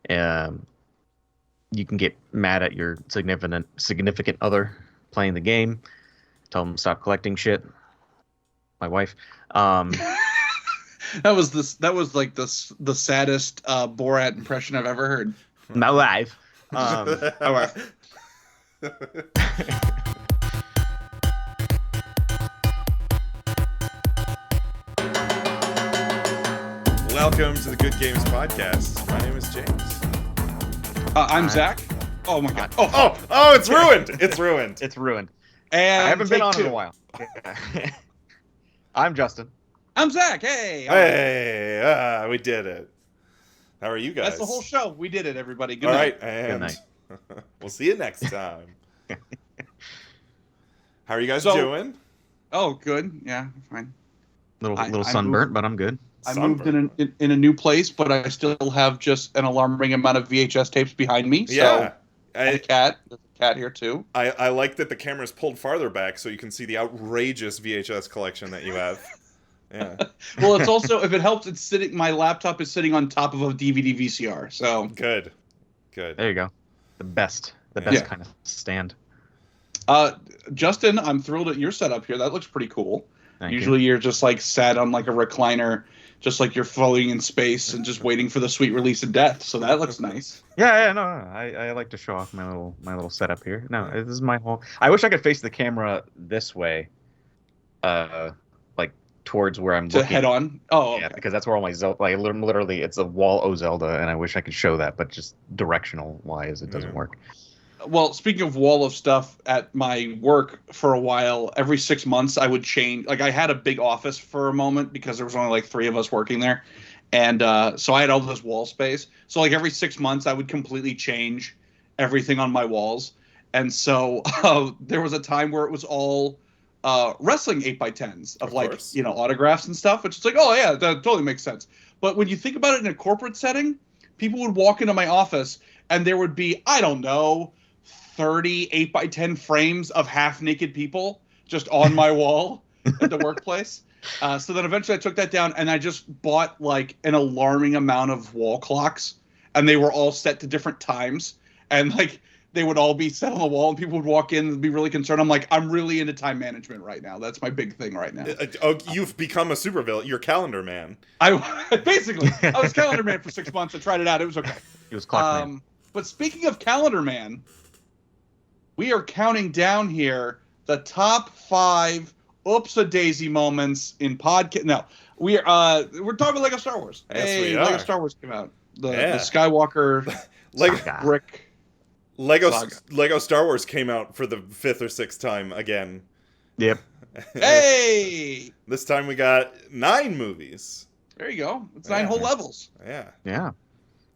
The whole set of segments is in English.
You can get mad at your significant other playing the game. Tell them to stop collecting shit. My wife. That was like the saddest Borat impression I've ever heard. My wife. My wife. Welcome to the Good Games Podcast. My name is James. I'm Zach. Oh my god. Oh, it's ruined. It's ruined. It's ruined. And I haven't been on in a while. I'm Justin. I'm Zach. Hey. Hey, we did it. How are you guys? That's the whole show. We did it, everybody. Good All night. right, and Good night. We'll see you next time. How are you guys doing? Oh, good. Yeah, fine. Little sunburnt, but I'm good. I moved in a new place, but I still have just an alarming amount of VHS tapes behind me. So Yeah. there's a cat here too. I like that the camera's pulled farther back so you can see the outrageous VHS collection that you have. Yeah. Well, it's also, if it helps, it's sitting. My laptop is sitting on top of a DVD VCR. So Good. There you go. The best kind of stand. Justin, I'm thrilled at your setup here. That looks pretty cool. Thank Usually you're just like sat on like a recliner, just like you're floating in space and just waiting for the sweet release of death. So that looks nice. Yeah, no. I like to show off my little setup here. No, this is my whole. I wish I could face the camera this way, like towards where I'm To looking. head on. Oh, okay. Yeah, because that's where all my Zelda. Like literally, it's a wall o Zelda, and I wish I could show that, but just directional wise, it doesn't work. Well, speaking of wall of stuff at my work, for a while, every 6 months I would change. Like I had a big office for a moment because there was only like 3 of us working there, and so I had all this wall space. So like every 6 months I would completely change everything on my walls, and so there was a time where it was all wrestling 8x10s of like course. Autographs and stuff, which is like, oh yeah, that totally makes sense. But when you think about it in a corporate setting, people would walk into my office and there would be, I don't know, 30 8x10 frames of half-naked people just on my wall at the workplace. So then eventually I took that down and I just bought like an alarming amount of wall clocks, and they were all set to different times, and like they would all be set on the wall and people would walk in and be really concerned. I'm like, I'm really into time management right now. That's my big thing right now. You've become a supervillain. You're calendar man. I was calendar man for 6 months. I tried it out. It was okay. It was clock man. But speaking of calendar man, we are counting down here the top 5 oops-a-daisy moments in podcast. No, we're talking Lego Star Wars. Yes, we are. Lego Star Wars came out. The Skywalker brick. Lego Star Wars came out for the 5th or 6th time again. Yep. Hey! This time we got 9 movies. There you go. It's 9 whole levels. Yeah.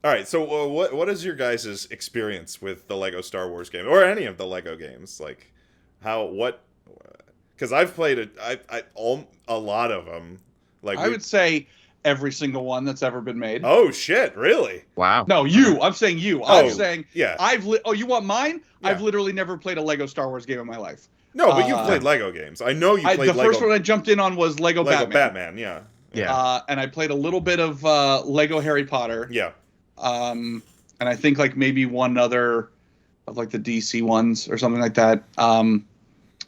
All right, so what is your guys' experience with the Lego Star Wars game, or any of the Lego games? Like, because I've played a lot of them. Like I would say every single one that's ever been made. Oh shit! Really? Wow. No, you. I'm saying you. I'm saying yeah. You want mine? Yeah. I've literally never played a Lego Star Wars game in my life. No, but you've played Lego games. I know you played Lego. The first one I jumped in on was Lego Batman. Yeah. And I played a little bit of Lego Harry Potter. Yeah. And I think like maybe one other of like the DC ones or something like that.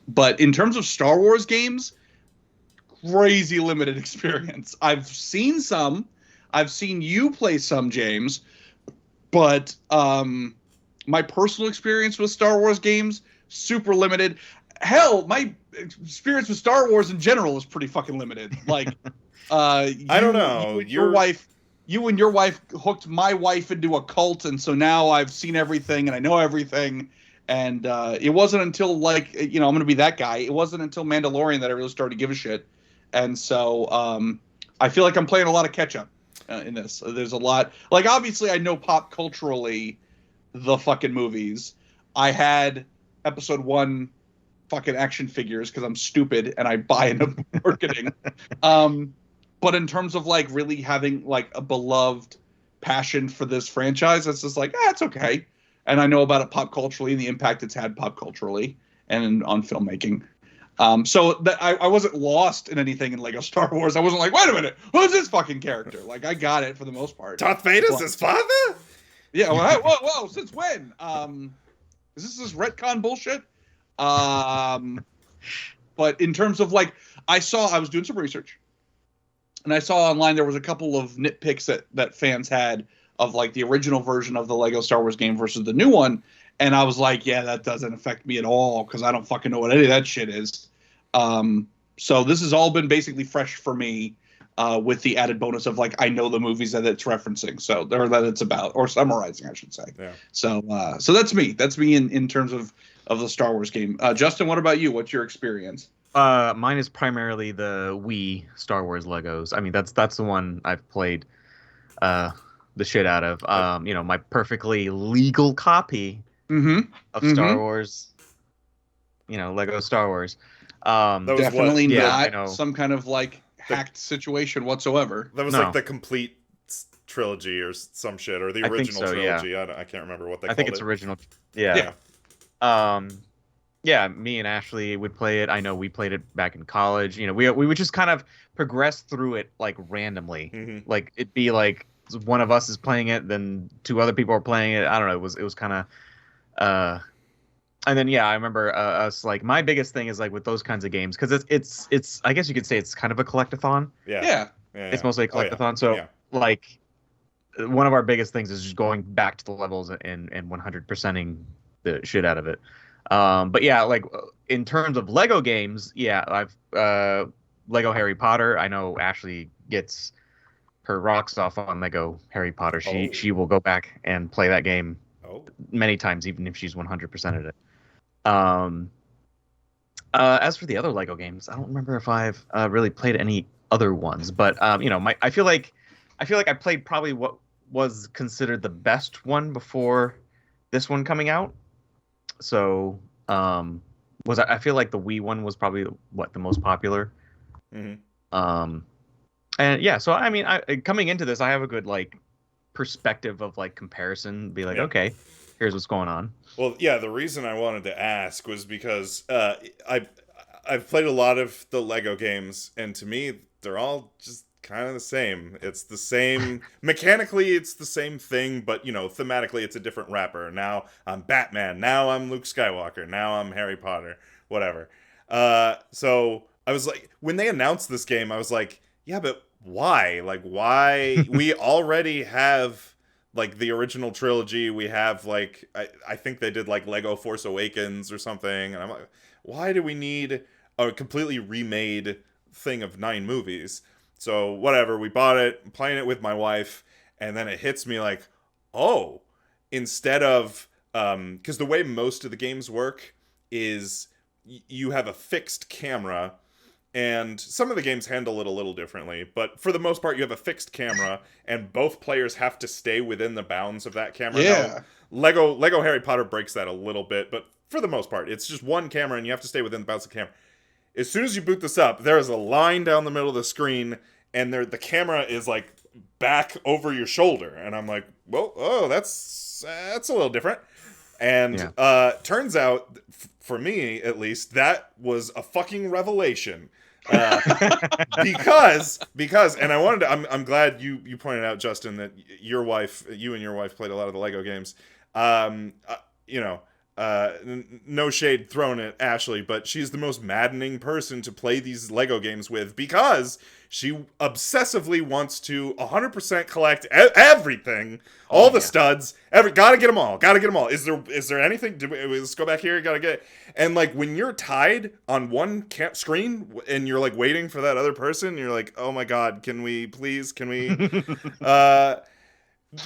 But in terms of Star Wars games, crazy limited experience. I've seen some. I've seen you play some, James. But my personal experience with Star Wars games, super limited. Hell, my experience with Star Wars in general is pretty fucking limited. Like, I don't know. You and your wife hooked my wife into a cult, and so now I've seen everything and I know everything. And it wasn't until like I'm going to be that guy. It wasn't until Mandalorian that I really started to give a shit. And so I feel like I'm playing a lot of catch up in this. There's a lot. Like obviously I know pop culturally the fucking movies. I had Episode 1 fucking action figures because I'm stupid and I buy into marketing. But in terms of like really having like a beloved passion for this franchise, it's just like, it's okay. And I know about it pop culturally and the impact it's had pop culturally and on filmmaking. So that I wasn't lost in anything in Lego Star Wars. I wasn't like, wait a minute, who's this fucking character? Like I got it for the most part. Darth Vader's his father? Yeah. Well, whoa. Since when? Is this retcon bullshit? But in terms of like, I was doing some research, and I saw online there was a couple of nitpicks that fans had of like the original version of the Lego Star Wars game versus the new one, and I was like, yeah, that doesn't affect me at all because I don't fucking know what any of that shit is. So this has all been basically fresh for me, with the added bonus of like I know the movies that it's referencing, so or that it's about or summarizing, I should say. Yeah. So that's me. That's me in terms of the Star Wars game. Justin, what about you? What's your experience? Mine is primarily the Wii Star Wars Legos. I mean, that's the one I've played the shit out of. My perfectly legal copy of Star Wars. Lego Star Wars. Definitely what? not some kind of like hacked situation whatsoever. That was like the complete trilogy or some shit, or the original trilogy. Yeah. I can't remember what they called it. I think it's original. Yeah. Yeah, me and Ashley would play it. I know we played it back in college. We would just kind of progress through it like randomly. Mm-hmm. Like it'd be like one of us is playing it, then two other people are playing it. I don't know. It was kind of and then I remember us like my biggest thing is like with those kinds of games because it's I guess you could say it's kind of a collectathon. Yeah. It's mostly a collectathon. So like one of our biggest things is just going back to the levels and 100%ing the shit out of it. But yeah, like in terms of Lego games, I've Lego Harry Potter. I know Ashley gets her rocks off on Lego Harry Potter. She will go back and play that game many times, even if she's 100%ed it. As for the other Lego games, I don't remember if I've really played any other ones, but I feel like I played probably what was considered the best one before this one coming out. So, I feel like the Wii one was probably the most popular. Mm-hmm. And so I mean, coming into this, I have a good like perspective of like comparison. Be like, okay, here's what's going on. Well, yeah, the reason I wanted to ask was because I've played a lot of the Lego games, and to me, they're all just kind of the same. It's the same mechanically, it's the same thing, but thematically, it's a different wrapper. Now I'm Batman. Now I'm Luke Skywalker. Now I'm Harry Potter. Whatever. So I was like, when they announced this game, I was like, yeah, but why? Like, why? We already have like the original trilogy. We have like I think they did like Lego Force Awakens or something, and I'm like, why do we need a completely remade thing of 9 movies? So whatever, we bought it, I'm playing it with my wife, and then it hits me like, oh, instead of because the way most of the games work is you have a fixed camera. And some of the games handle it a little differently, but for the most part, you have a fixed camera, and both players have to stay within the bounds of that camera. Yeah. Now, Lego Harry Potter breaks that a little bit, but for the most part, it's just one camera, and you have to stay within the bounds of the camera. As soon as you boot this up, there is a line down the middle of the screen, and the camera is like back over your shoulder, and I'm like, well, that's a little different. And turns out, for me at least, that was a fucking revelation. Because and I wanted to, I'm glad you pointed out, Justin, that you and your wife played a lot of the Lego games. No shade thrown at Ashley, but she's the most maddening person to play these Lego games with because she obsessively wants to 100% collect everything, all the studs, gotta get them all. Is there anything? Let's go back here. Gotta get it. And like when you're tied on one screen and you're like waiting for that other person, you're like, oh my god, can we?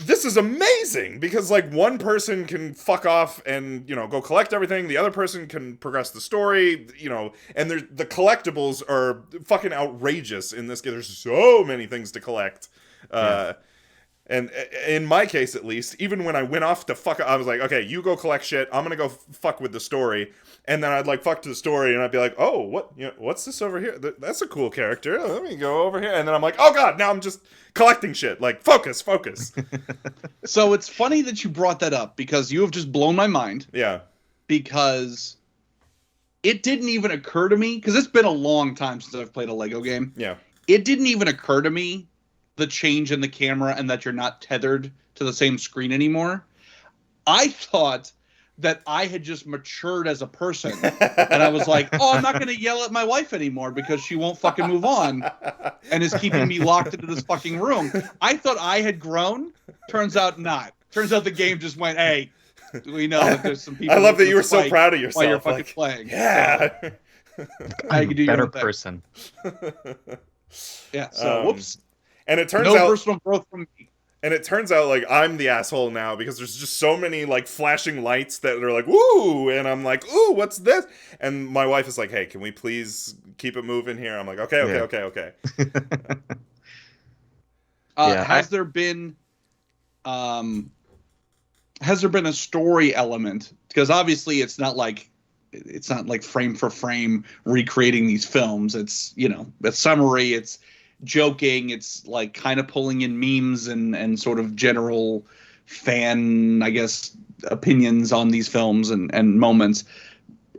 This is amazing because like one person can fuck off and go collect everything, the other person can progress the story, and the collectibles are fucking outrageous in this game. There's so many things to collect. And in my case, at least, even when I went off to fuck, I was like, okay, you go collect shit. I'm gonna go fuck with the story, and then I'd like fuck to the story, and I'd be like, oh, what's this over here? That's a cool character. Let me go over here, and then I'm like, oh god, now I'm just collecting shit. Like, focus. So it's funny that you brought that up because you have just blown my mind. Yeah. Because it didn't even occur to me because it's been a long time since I've played a Lego game. Yeah. It didn't even occur to me the change in the camera and that you're not tethered to the same screen anymore. I thought that I had just matured as a person. And I was like, oh, I'm not going to yell at my wife anymore because she won't fucking move on and is keeping me locked into this fucking room. I thought I had grown. Turns out not. Turns out the game just went, hey, we know that there's some people. I love that you were so proud of yourself while you're fucking playing. Yeah. So, I can do better person. Yeah. So whoops. And it turns out no personal growth from me. And it turns out, like, I'm the asshole now because there's just so many, like, flashing lights that are like, woo! And I'm like, ooh, what's this? And my wife is like, hey, can we please keep it moving here? I'm like, okay. Has there been a story element? Because obviously it's not like frame for frame recreating these films. It's, a summary, it's joking, it's like kind of pulling in memes and sort of general fan, I guess, opinions on these films and moments.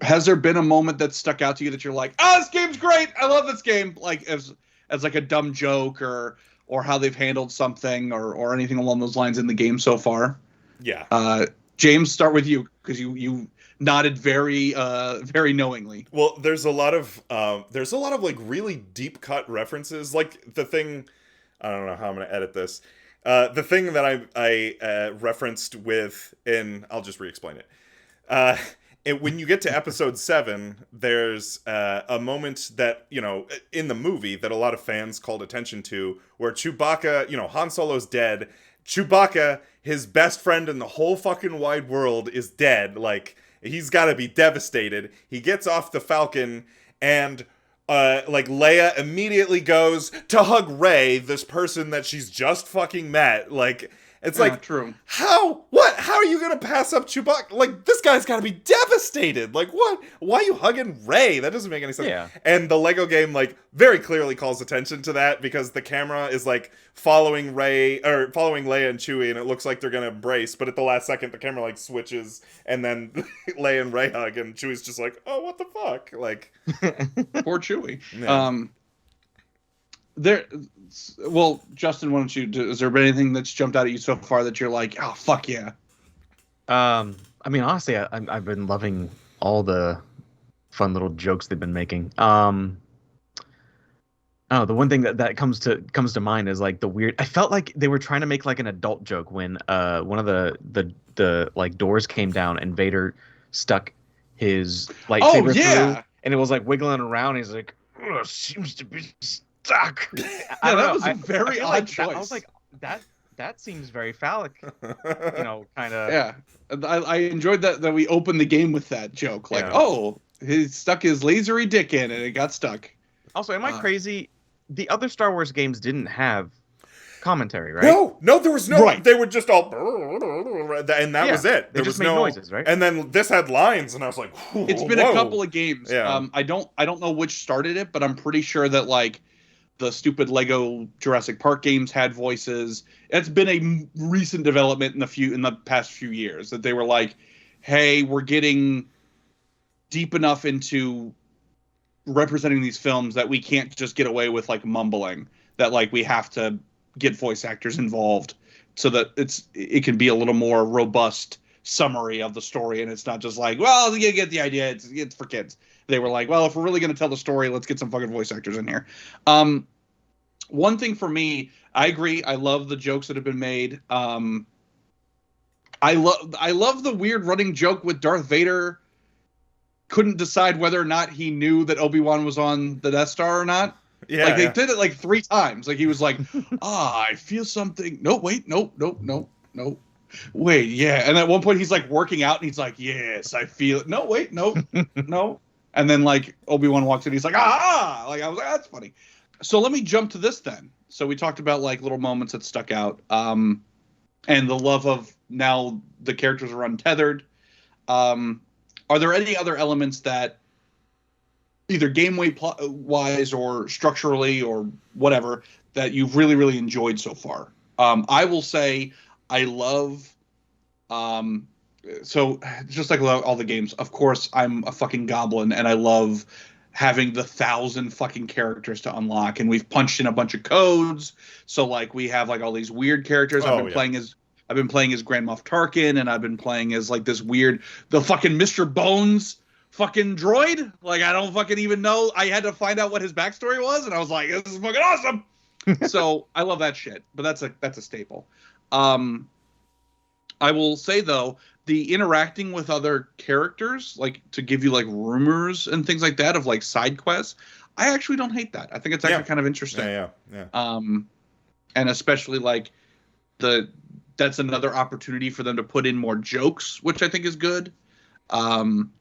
Has there been a moment that stuck out to you that you're like, this game's great, I love this game, like as like a dumb joke or how they've handled something or anything along those lines in the game so far? Yeah. James, start with you because you nodded very very knowingly. Well, there's a lot of like really deep cut references, like the thing, I don't know how I'm gonna edit this, the thing that I referenced with, and I'll just re-explain it. When you get to episode 7, there's a moment that, in the movie that a lot of fans called attention to, where Chewbacca, Han Solo's dead, Chewbacca, his best friend in the whole fucking wide world, is dead. Like, he's got to be devastated. He gets off the Falcon, and Leia immediately goes to hug Rey, this person that she's just fucking met. Like, it's like, true. How are you gonna pass up Chewbacca? Like, this guy's gotta be devastated. Like, what? Why are you hugging Rey? That doesn't make any sense. Yeah. And the Lego game, like, very clearly calls attention to that because the camera is, like, following Leia and Chewie, and it looks like they're gonna embrace, but at the last second, the camera, like, switches, and then Leia and Rey hug, and Chewie's just like, oh, what the fuck? Like... Poor Chewie. Yeah. Well, Justin, why don't you has there been anything that's jumped out at you so far that you're like, oh, fuck yeah? I mean, honestly, I've been loving all the fun little jokes they've been making. The one thing that comes to mind is like the weird. I felt like they were trying to make like an adult joke when one of the like doors came down and Vader stuck his lightsaber through, and it was like wiggling around. And he's like, seems to be stuck. Yeah, that was a very odd choice. I was like, that seems very phallic, kind of. Yeah, I enjoyed that we opened the game with that joke. Like, he stuck his lasery dick in and it got stuck. Also, am I crazy? The other Star Wars games didn't have commentary, right? No, there was no. Right. They were just all, and that was it. There was no noises, right? And then this had lines, and I was like, it's been a couple of games. Yeah. I don't know which started it, but I'm pretty sure that like the stupid Lego Jurassic Park games had voices. It's been a recent development in the past few years that they were like, hey, we're getting deep enough into representing these films that we can't just get away with like mumbling, that like we have to get voice actors involved so that it can be a little more robust summary of the story, and it's not just like, well, you get the idea, it's for kids. They were like, well, if we're really going to tell the story, let's get some fucking voice actors in here. One thing for me, I agree, I love the jokes that have been made. I love the weird running joke with Darth Vader couldn't decide whether or not he knew that Obi-Wan was on the Death Star or not. Yeah, like they did it like 3 times. Like he was like, I feel something. No, wait, no. Wait, yeah. And at one point he's like working out and he's like, yes, I feel it. No, wait, no. And then like Obi-Wan walks in, he's like, like I was like, that's funny. So let me jump to this then. So we talked about like little moments that stuck out. And the love of now the characters are untethered. Are there any other elements that either game-wise or structurally or whatever that you've really, really enjoyed so far? I will say I love... so just like all the games, of course, I'm a fucking goblin, and I love having the 1,000 fucking characters to unlock, and we've punched in a bunch of codes. So like we have like all these weird characters. I've been playing as Grand Moff Tarkin, and I've been playing as like this weird the fucking Mr. Bones fucking droid. Like I don't fucking even know. I had to find out what his backstory was, and I was like, this is fucking awesome. So I love that shit. But that's a staple. I will say though, the interacting with other characters, like to give you like rumors and things like that of like side quests, I actually don't hate that. I think it's actually kind of interesting. Yeah. And especially like that's another opportunity for them to put in more jokes, which I think is good. And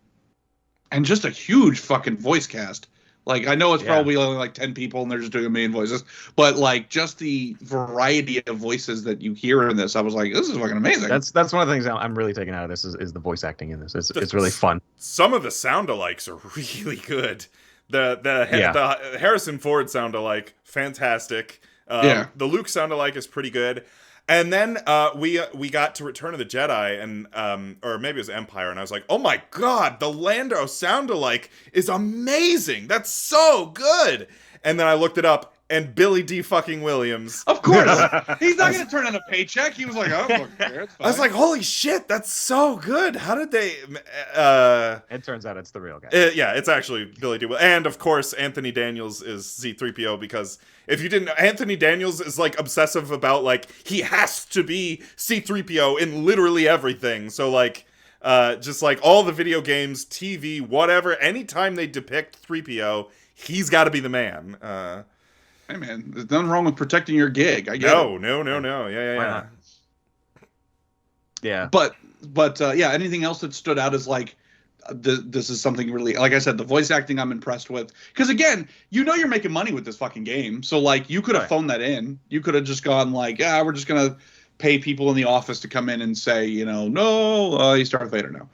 just a huge fucking voice cast. Like, I know it's probably only like 10 people and they're just doing a million voices, but like just the variety of voices that you hear in this, I was like, this is fucking amazing. That's one of the things I'm really taking out of this is the voice acting in this. It's really fun. Some of the sound-alikes are really good. The Harrison Ford sound-alike, fantastic. The Luke sound-alike is pretty good. And then we got to Return of the Jedi, and or maybe it was Empire, and I was like, oh my god, the Lando sound-alike is amazing! That's so good! And then I looked it up, and Billy D. fucking Williams. Of course! He's not going to turn in a paycheck. He was like, oh, look there, it's fine. I was like, holy shit, that's so good! How did they... It turns out it's the real guy. It's actually Billy D. And, of course, Anthony Daniels is C-3PO, because... If you didn't, Anthony Daniels is like obsessive about like he has to be C-3PO in literally everything. So like, just like all the video games, TV, whatever. Anytime they depict 3PO, he's got to be the man. Hey man, there's nothing wrong with protecting your gig. I get it. No. Yeah. But anything else that stood out is like. This is something really, like I said, the voice acting I'm impressed with. Because again, you're making money with this fucking game. So like you could have phoned that in. You could have just gone like, we're just going to pay people in the office to come in and say, no, he's Darth Vader now.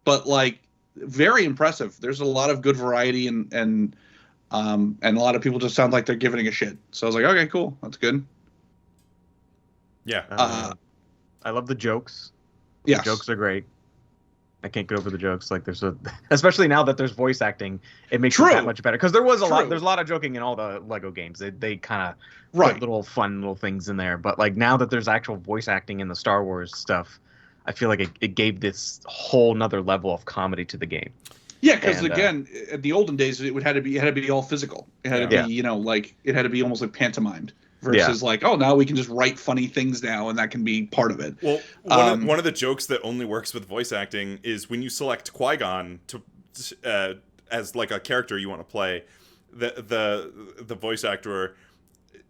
But like very impressive. There's a lot of good variety and a lot of people just sound like they're giving it a shit. So I was like, okay, cool. That's good. Yeah. I love the jokes. Yeah. The jokes are great. I can't get over the jokes. Like especially now that there's voice acting, it makes it that much better. Because there's a lot of joking in all the Lego games. They kind of put little fun little things in there. But like now that there's actual voice acting in the Star Wars stuff, I feel like it gave this whole nother level of comedy to the game. Yeah, because again, at the olden days, it had to be all physical. It had to be like it had to be almost like pantomimed. Versus like, oh, now we can just write funny things now, and that can be part of it. Well, one of the jokes that only works with voice acting is when you select Qui-Gon as like a character you want to play, the voice actor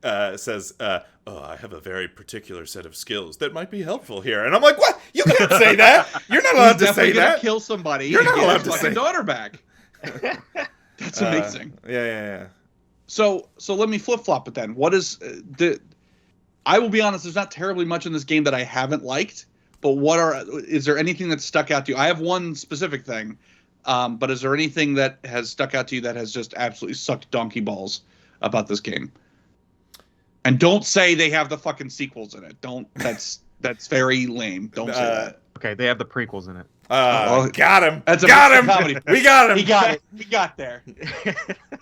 says, "Oh, I have a very particular set of skills that might be helpful here," and I'm like, "What? You can't say that. You're not allowed to say that. Kill somebody. You're not allowed to say his daughter back." That's amazing. Yeah. So let me flip-flop it then. What is I will be honest, there's not terribly much in this game that I haven't liked, but is there anything that stuck out to you? I have one specific thing, but is there anything that has stuck out to you that has just absolutely sucked donkey balls about this game? And don't say they have the fucking sequels in it. That's very lame. Don't say that. Okay, they have the prequels in it. Got him. Got him. Comedy. We got him. He got it. He got there.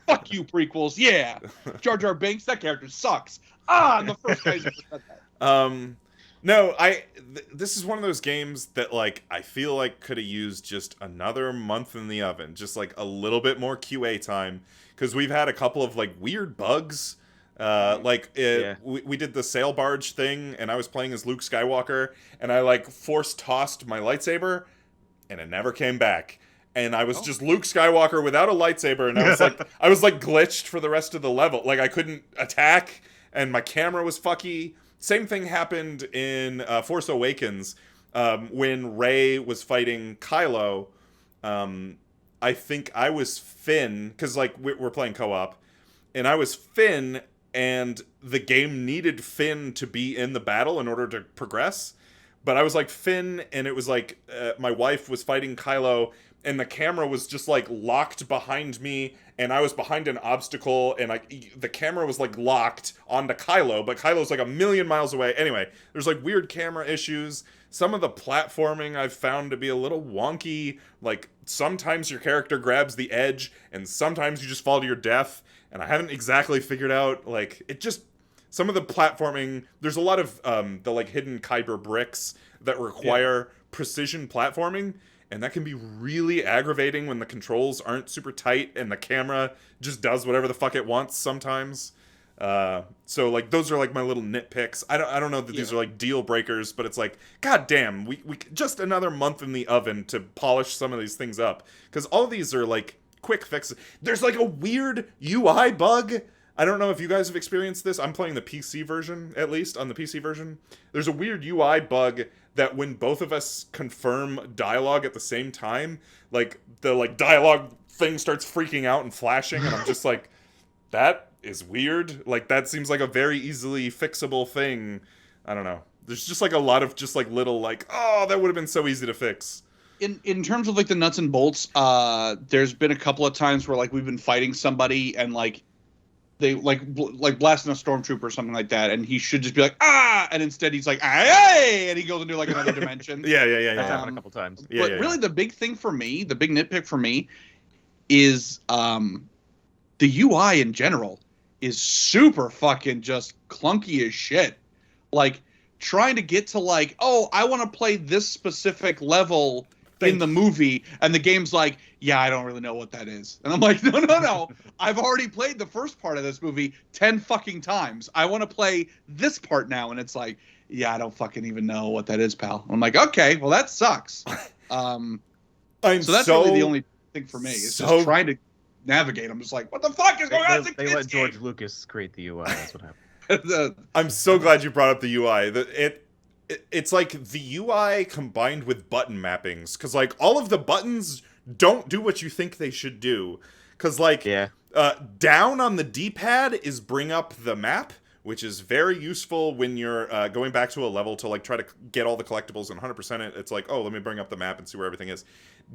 Fuck you, prequels. Yeah. Jar Jar Binks, that character sucks. I'm the first guy who said that. No, this is one of those games that like I feel like could have used just another month in the oven, just like a little bit more QA time, because we've had a couple of like weird bugs. We did the sail barge thing, and I was playing as Luke Skywalker, and I like force tossed my lightsaber, and it never came back. And I was just Luke Skywalker without a lightsaber, and I was like glitched for the rest of the level. Like I couldn't attack, and my camera was fucky. Same thing happened in Force Awakens when Rey was fighting Kylo. I think I was Finn, because like we're playing co-op, and I was Finn, and the game needed Finn to be in the battle in order to progress. But I was like Finn, and it was like my wife was fighting Kylo, and the camera was just like locked behind me, and I was behind an obstacle, and the camera was like locked onto Kylo, but Kylo's like a million miles away. Anyway, there's like weird camera issues. Some of the platforming I've found to be a little wonky. Like sometimes your character grabs the edge, and sometimes you just fall to your death. And I haven't exactly figured out, like, it just, some of the platforming, there's a lot of the like hidden Kyber bricks that require precision platforming, and that can be really aggravating when the controls aren't super tight and the camera just does whatever the fuck it wants sometimes. So like those are like my little nitpicks. I don't know that these are like deal breakers, but it's like, god damn, we just another month in the oven to polish some of these things up, because all of these are like quick fixes. There's like a weird UI bug. I don't know if you guys have experienced this. I'm playing the PC version, at least on the PC version. There's a weird UI bug that when both of us confirm dialogue at the same time, like the like dialogue thing starts freaking out and flashing, and I'm just like, that is weird. Like that seems like a very easily fixable thing. I don't know. There's just like a lot of just like little like, oh, that would have been so easy to fix. In terms of like the nuts and bolts, there's been a couple of times where like we've been fighting somebody and like they like blasting a stormtrooper or something like that, and he should just be like and instead he's like hey, and he goes into like another dimension. Yeah. That's happened a couple times. But really, the big thing for me, the big nitpick for me, is the UI in general is super fucking just clunky as shit. Like trying to get to like, oh, I want to play this specific level in the movie, and the game's like, yeah, I don't really know what that is. And I'm like, no. I've already played the first part of this movie 10 fucking times. I want to play this part now. And it's like, yeah, I don't fucking even know what that is, pal. I'm like, okay, well, that sucks. So that's really the only thing for me. It's just trying to navigate. I'm just like, what the fuck is going on? They let George Lucas create the UI. That's what happened. I'm so glad you brought up the UI. It's like the UI combined with button mappings, because like all of the buttons don't do what you think they should do. Because like down on the D-pad is bring up the map, which is very useful when you're going back to a level to like try to get all the collectibles and 100% it. It's like, oh, let me bring up the map and see where everything is.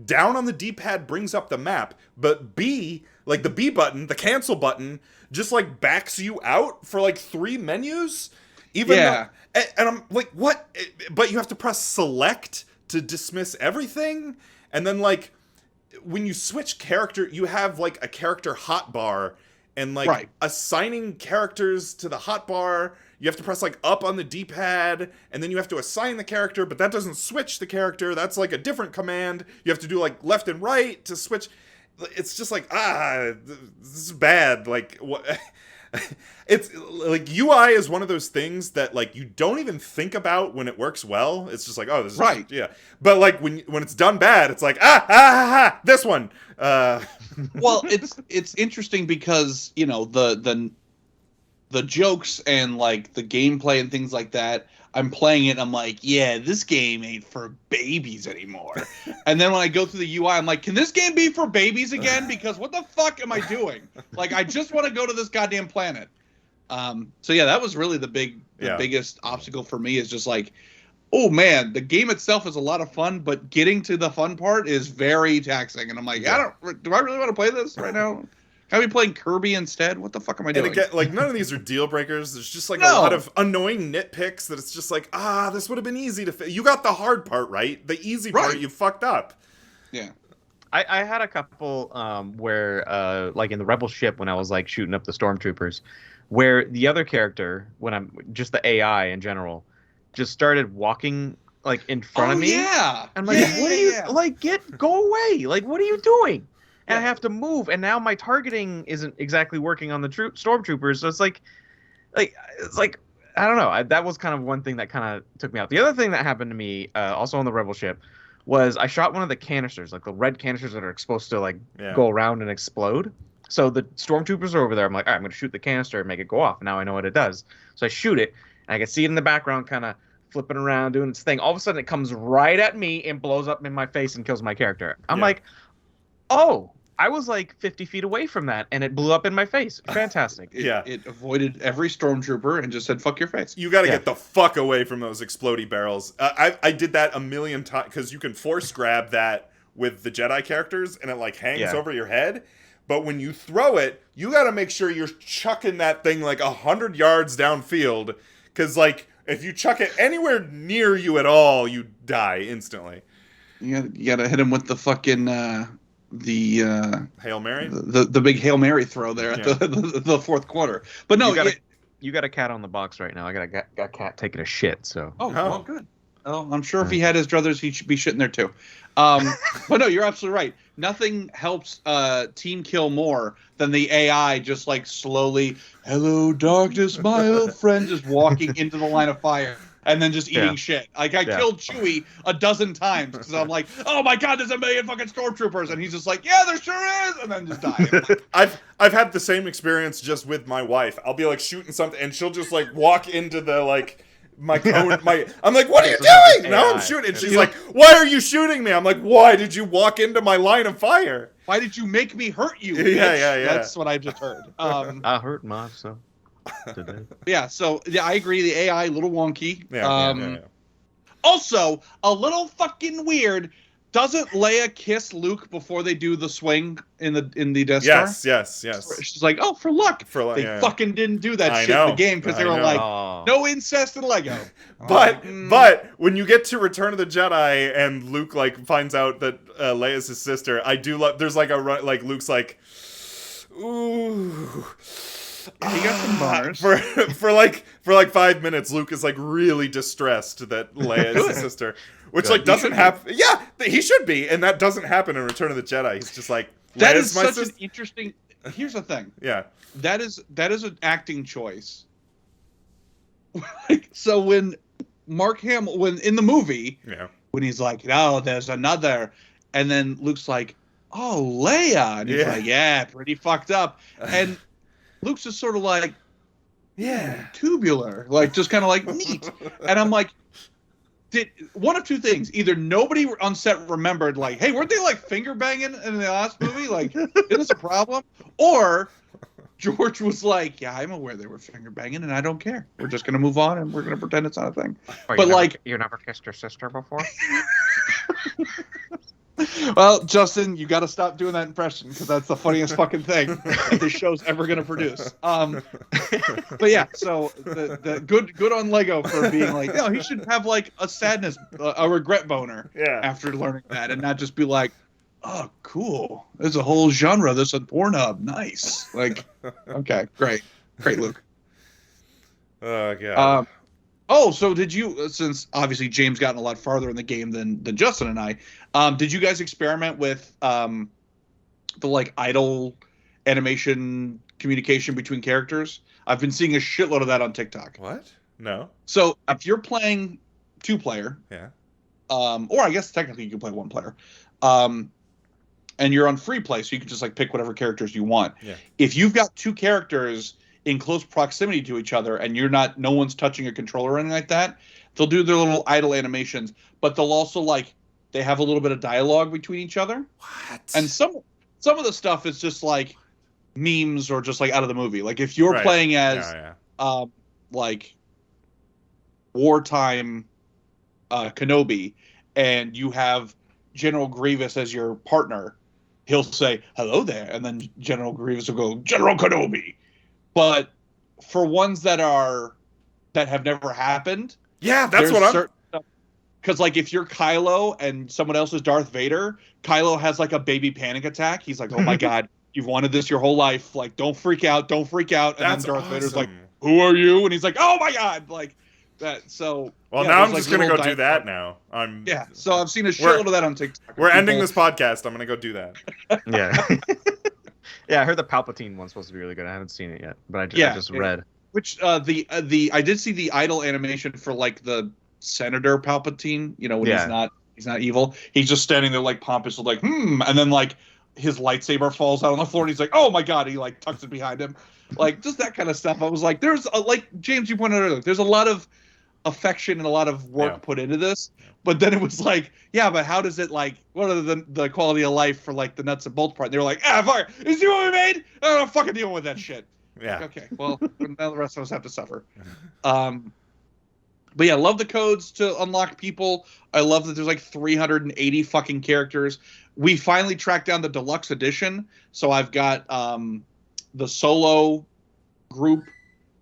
Down on the D-pad brings up the map, but B, like the B button, the cancel button, just like backs you out for like 3 menus. Even though, and I'm like, what? But you have to press select to dismiss everything, and then like when you switch character, you have like a character hotbar, and like assigning characters to the hotbar, you have to press like up on the D-pad, and then you have to assign the character, but that doesn't switch the character. That's like a different command. You have to do like left and right to switch. It's just like, this is bad. Like what? It's like UI is one of those things that like you don't even think about when it works well. It's just like, oh, this is right. Yeah. But like when it's done bad, it's like this one. Well, it's interesting because, you know, the jokes and like the gameplay and things like that, I'm playing it and I'm like, yeah, this game ain't for babies anymore. And then when I go through the UI, I'm like, can this game be for babies again? Because what the fuck am I doing? Like, I just want to go to this goddamn planet. So yeah, that was really the biggest obstacle for me, is just like, oh man, the game itself is a lot of fun, but getting to the fun part is very taxing. And I'm like, do I really want to play this right now? Can I be playing Kirby instead? What the fuck am I doing? And again, like, none of these are deal breakers. There's just like a lot of annoying nitpicks that it's just like, this would have been easy to you got the hard part right. The easy part you fucked up. Yeah. I had a couple where like in the Rebel ship when I was like shooting up the stormtroopers, where the other character, when I'm just the AI in general, just started walking like in front of me. Yeah. I'm like, what are you like? Go away! Like, what are you doing? And I have to move, and now my targeting isn't exactly working on the stormtroopers. So it's like I don't know. That was kind of one thing that kind of took me out. The other thing that happened to me, also on the Rebel ship, was I shot one of the canisters, like the red canisters that are supposed to like go around and explode. So the stormtroopers are over there. I'm like, all right, I'm going to shoot the canister and make it go off. Now I know what it does. So I shoot it, and I can see it in the background kind of flipping around, doing its thing. All of a sudden, it comes right at me and blows up in my face and kills my character. I'm like, oh, I was like 50 feet away from that, and it blew up in my face. Fantastic. It avoided every stormtrooper and just said, fuck your face. You got to get the fuck away from those explodey barrels. I did that a million times, because you can force grab that with the Jedi characters, and it like hangs over your head. But when you throw it, you got to make sure you're chucking that thing like 100 yards downfield, because like if you chuck it anywhere near you at all, you die instantly. You gotta hit him with the fucking the Hail Mary, the big Hail Mary throw there at the fourth quarter. But no, you got a cat on the box right now. I got a cat taking a shit. So well, good. Oh, I'm sure if he had his druthers, he should be shitting there too. But no, you're absolutely right. Nothing helps team kill more than the AI just like slowly, hello darkness, my old friend, just walking into the line of fire and then just eating shit. Like I killed Chewie a dozen times because I'm like, oh my god, there's a million fucking stormtroopers, and he's just like, yeah, there sure is, and then just die. I've had the same experience just with my wife. I'll be like shooting something, and she'll just like walk into the like. I'm like, what are you doing? No, I'm shooting. And she's like, why are you shooting me? I'm like, why did you walk into my line of fire? Why did you make me hurt you? Yeah. That's what I just heard. I hurt mine, so. So I agree. The AI a little wonky. Yeah. Also, a little fucking weird. Doesn't Leia kiss Luke before they do the swing in the Death Star? Yes. She's like, oh, for luck. They fucking didn't do that shit in the game because they were like, no incest in Lego. But when you get to Return of the Jedi and Luke like finds out that Leia's his sister, I do love. There's like Luke's like, ooh. He got some bars. For like 5 minutes, Luke is like really distressed that Leia is his sister. Which like doesn't happen. Yeah, he should be, and that doesn't happen in Return of the Jedi. He's just like, that is such an interesting. Here's the thing. Yeah, that is an acting choice. So when Mark Hamill, when in the movie, when he's like, no, there's another, and then Luke's like, oh, Leia, and he's like, yeah, pretty fucked up, and Luke's just sort of like, tubular, like just kind of like neat, and I'm like. Did one of two things? Either nobody on set remembered, like, hey, weren't they like finger banging in the last movie? Like, is this a problem? Or George was like, yeah, I'm aware they were finger banging, and I don't care. We're just gonna move on, and we're gonna pretend it's not a thing. But you never kissed your sister before? Well, Justin, you got to stop doing that impression because that's the funniest fucking thing that this show's ever gonna produce. But yeah, so the good on Lego for being like, no, he should have like a sadness, a regret boner after learning that, and not just be like, oh, cool. There's a whole genre. This on Pornhub. Nice. Like, okay, great, Luke. Oh god. So did you, since obviously James gotten a lot farther in the game than Justin and I, did you guys experiment with the like idle animation communication between characters? I've been seeing a shitload of that on TikTok. What? No. So if you're playing 2-player, or I guess technically you can play 1-player, and you're on free play, so you can just like pick whatever characters you want. Yeah. If you've got 2 characters in close proximity to each other and no one's touching a controller or anything like that, they'll do their little idle animations, but they'll also like they have a little bit of dialogue between each other. What? And some of the stuff is just like memes or just like out of the movie. Like if you're playing as like wartime Kenobi and you have General Grievous as your partner, he'll say hello there, and then General Grievous will go, General Kenobi. But for ones that have never happened, that's what I'm. Because like if you're Kylo and someone else is Darth Vader, Kylo has like a baby panic attack. He's like, "Oh my god, you've wanted this your whole life. Like, don't freak out, don't freak out." And that's then Darth awesome. Vader's like, "Who are you?" And he's like, "Oh my god!" Like that. So now I'm just gonna go do that now. So I've seen a shitload of that on TikTok. We're ending this podcast. I'm gonna go do that. Yeah. Yeah, I heard the Palpatine one's supposed to be really good. I haven't seen it yet, but I just read. Which I did see the idle animation for like the Senator Palpatine. You know, when he's not evil. He's just standing there like pompous, like and then like his lightsaber falls out on the floor, and he's like, oh my god, he like tucks it behind him, like just that kind of stuff. I was like, there's like James, you pointed out earlier, there's a lot of affection and a lot of work put into this. But then it was like, but how does it like? What are the quality of life for like the nuts and bolts part? And they were like, fuck, you see what we made? I don't fucking deal with that shit. Yeah. Okay. Well, now the rest of us have to suffer. But yeah, I love the codes to unlock people. I love that there's like 380 fucking characters. we finally tracked down the deluxe edition. So I've got the solo group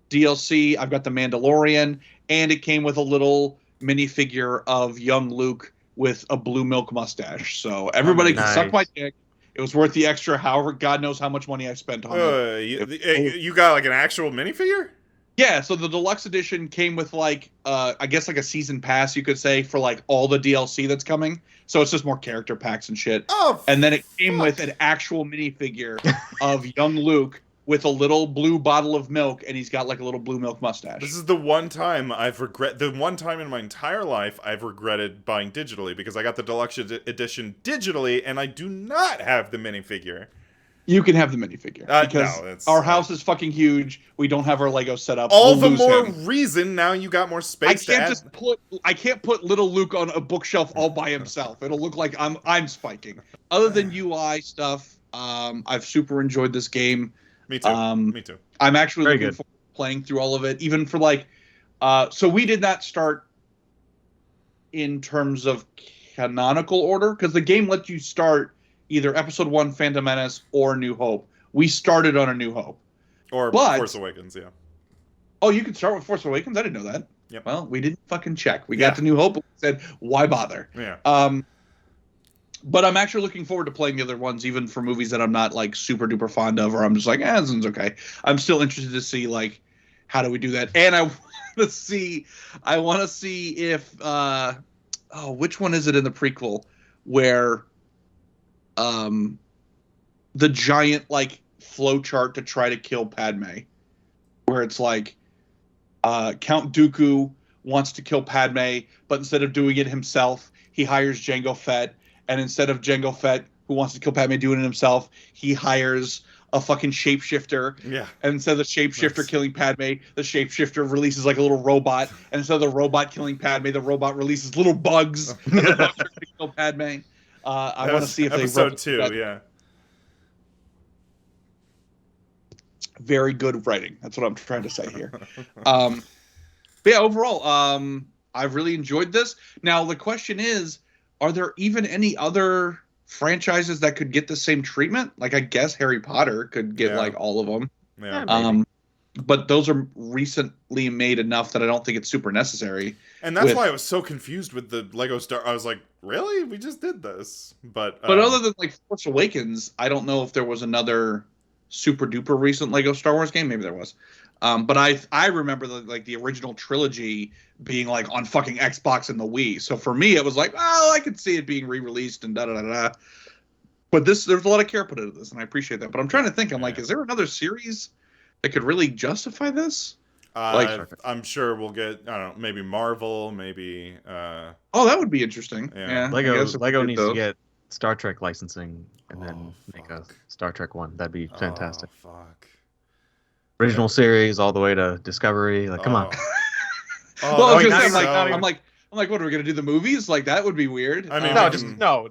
DLC. I've got the Mandalorian, and it came with a little minifigure of young Luke with a blue milk mustache. So everybody can suck my dick. It was worth the extra, however, God knows how much money I spent on it. You got like an actual minifigure? Yeah, so the deluxe edition came with like, I guess like a season pass, you could say, for like all the DLC that's coming. So it's just more character packs and shit. Oh, and then it came with an actual minifigure of young Luke with a little blue bottle of milk, and he's got like a little blue milk mustache. This is the one time the one time in my entire life I've regretted buying digitally, because I got the deluxe edition digitally, and I do not have the minifigure. You can have the minifigure because no, our house is fucking huge. We don't have our Lego set up. All the more reason now you got more space. I can't put little Luke on a bookshelf all by himself. It'll look like I'm spiking. Other than UI stuff, I've super enjoyed this game. Me too. Me too. I'm actually looking forward to playing through all of it, even for like. So we did not start in terms of canonical order, because the game lets you start either Episode 1, Phantom Menace, or New Hope. We started on A New Hope. Or Force Awakens, yeah. Oh, you could start with Force Awakens? I didn't know that. Yep. Well, we didn't fucking check. We got to New Hope and said, why bother? Yeah. But I'm actually looking forward to playing the other ones, even for movies that I'm not like super duper fond of, or I'm just like, this one's okay. I'm still interested to see like, how do we do that? And I want to see if, which one is it in the prequel where the giant like flow chart to try to kill Padme, where it's like Count Dooku wants to kill Padme, but instead of doing it himself, he hires Jango Fett, and instead of Jango Fett, who wants to kill Padme, doing it himself, he hires a fucking shapeshifter. Yeah. And instead of the shapeshifter killing Padme, the shapeshifter releases like a little robot, and instead of the robot killing Padme, the robot releases little bugs to kill Padme. I want to see if episode 2, yeah. Very good writing. That's what I'm trying to say here. But yeah, overall, I've really enjoyed this. Now, the question is, are there even any other franchises that could get the same treatment? Like, I guess Harry Potter could get like all of them. Yeah. But those are recently made enough that I don't think it's super necessary. And that's why I was so confused with the Lego Star. I was like, really? We just did this. But other than like Force Awakens, I don't know if there was another super duper recent Lego Star Wars game. Maybe there was. But I remember the original trilogy being like on fucking Xbox and the Wii. So for me, it was like, I could see it being re-released and da-da-da-da. But there's a lot of care put into this, and I appreciate that. But I'm trying to think. I'm like, is there another series that could really justify this? I'm sure we'll get, I don't know, maybe Marvel, maybe. That would be interesting. Yeah. Lego needs to get Star Trek licensing and then make a Star Trek one. That'd be fantastic. Oh, fuck. Original series all the way to Discovery. Like, come on. I'm like, what are we gonna do? The movies? Like that would be weird. I mean,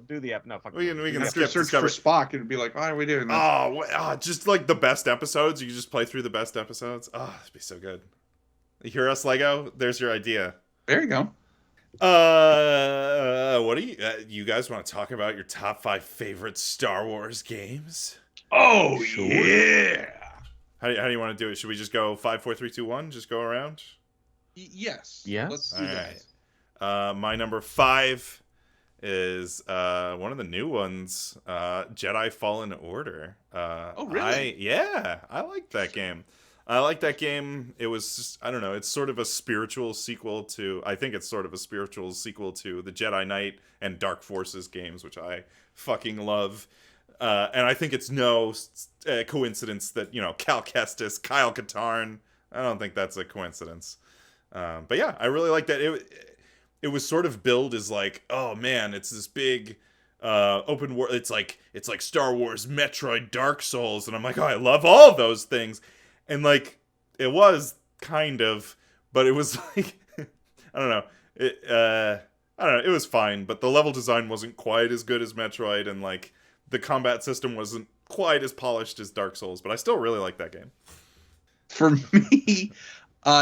do the app. No, fuck. We can skip search for Spock and be like, why are we doing that? Just like the best episodes. You just play through the best episodes. It'd be so good. You hear us, Lego? There's your idea. There you go. What do you guys want to talk about? Your top 5 favorite Star Wars games? Oh sure. Yeah. How do you want to do it? Should we just go 5, 4, 3, 2, 1? Just go around? Yes. Let's do that. My number 5 is one of the new ones, Jedi Fallen Order. Oh, really? I like that game. It was just, I don't know, it's sort of a spiritual sequel to, I think it's sort of a spiritual sequel to the Jedi Knight and Dark Forces games, which I fucking love. And I think it's no coincidence that, Cal Kestis, Kyle Katarn, I don't think that's a coincidence. But yeah, I really like that. It was sort of billed as like, oh man, it's this big open world. It's like Star Wars, Metroid, Dark Souls, and I'm like, oh, I love all of those things. And like, it was kind of, but it was like, I don't know. It was fine, but the level design wasn't quite as good as Metroid, and like the combat system wasn't quite as polished as Dark Souls. But I still really like that game. For me,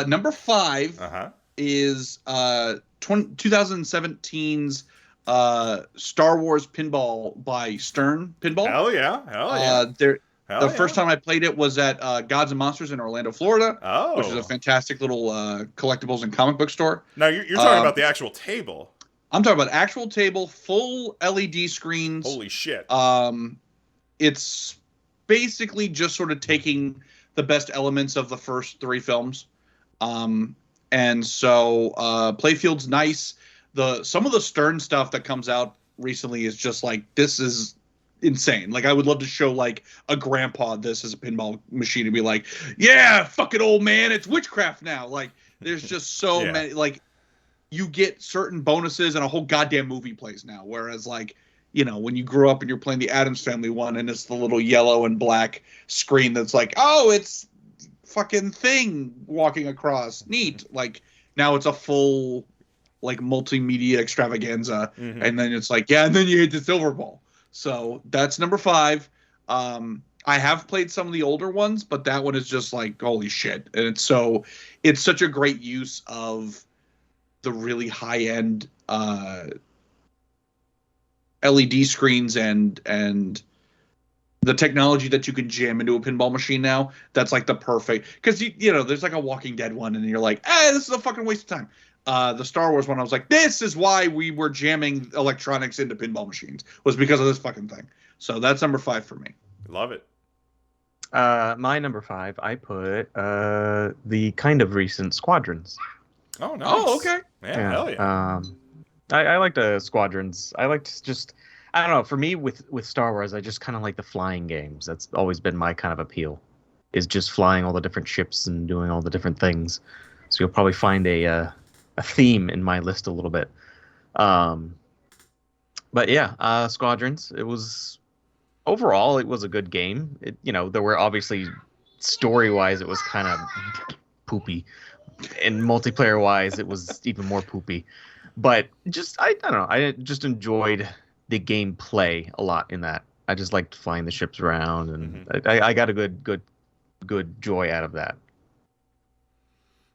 number 5 is 2017's Star Wars Pinball by Stern Pinball. Hell yeah. The first time I played it was at Gods and Monsters in Orlando, Florida, which is a fantastic little collectibles and comic book store. Now, you're talking about the actual table. I'm talking about actual table, full LED screens. Holy shit. It's basically just sort of taking the best elements of the first 3 films. And so playfield's nice. Some of the Stern stuff that comes out recently is just like, this is insane. Like, I would love to show like a grandpa this as a pinball machine and be like, yeah, fucking old man, it's witchcraft now. Like, there's just so many, like, you get certain bonuses and a whole goddamn movie plays now. Whereas, like, you know, when you grew up and you're playing the Addams Family one and it's the little yellow and black screen that's like, oh, it's fucking thing walking across. Neat. Like, now it's a full, like, multimedia extravaganza. And then it's like, yeah, and then you hit the silver ball. So that's number 5. I have played some of the older ones, but that one is just like, holy shit. And it's such a great use of the really high-end LED screens and the technology that you can jam into a pinball machine now. That's like the perfect, because you know, there's like a Walking Dead one and you're like, this is a fucking waste of time. The Star Wars one, I was like, this is why we were jamming electronics into pinball machines, was because of this fucking thing. So that's number 5 for me. Love it. My number 5, I put the kind of recent Squadrons. Oh, nice. Oh, okay. Yeah, hell yeah. I like the Squadrons. I like to just, I don't know, for me with Star Wars, I just kind of like the flying games. That's always been my kind of appeal, is just flying all the different ships and doing all the different things. So you'll probably find a theme in my list a little bit. But yeah, Squadrons, overall, it was a good game. There were obviously, story-wise, it was kind of poopy. And multiplayer-wise, it was even more poopy. But I don't know. I just enjoyed the gameplay a lot in that. I just liked flying the ships around, and I got a good joy out of that.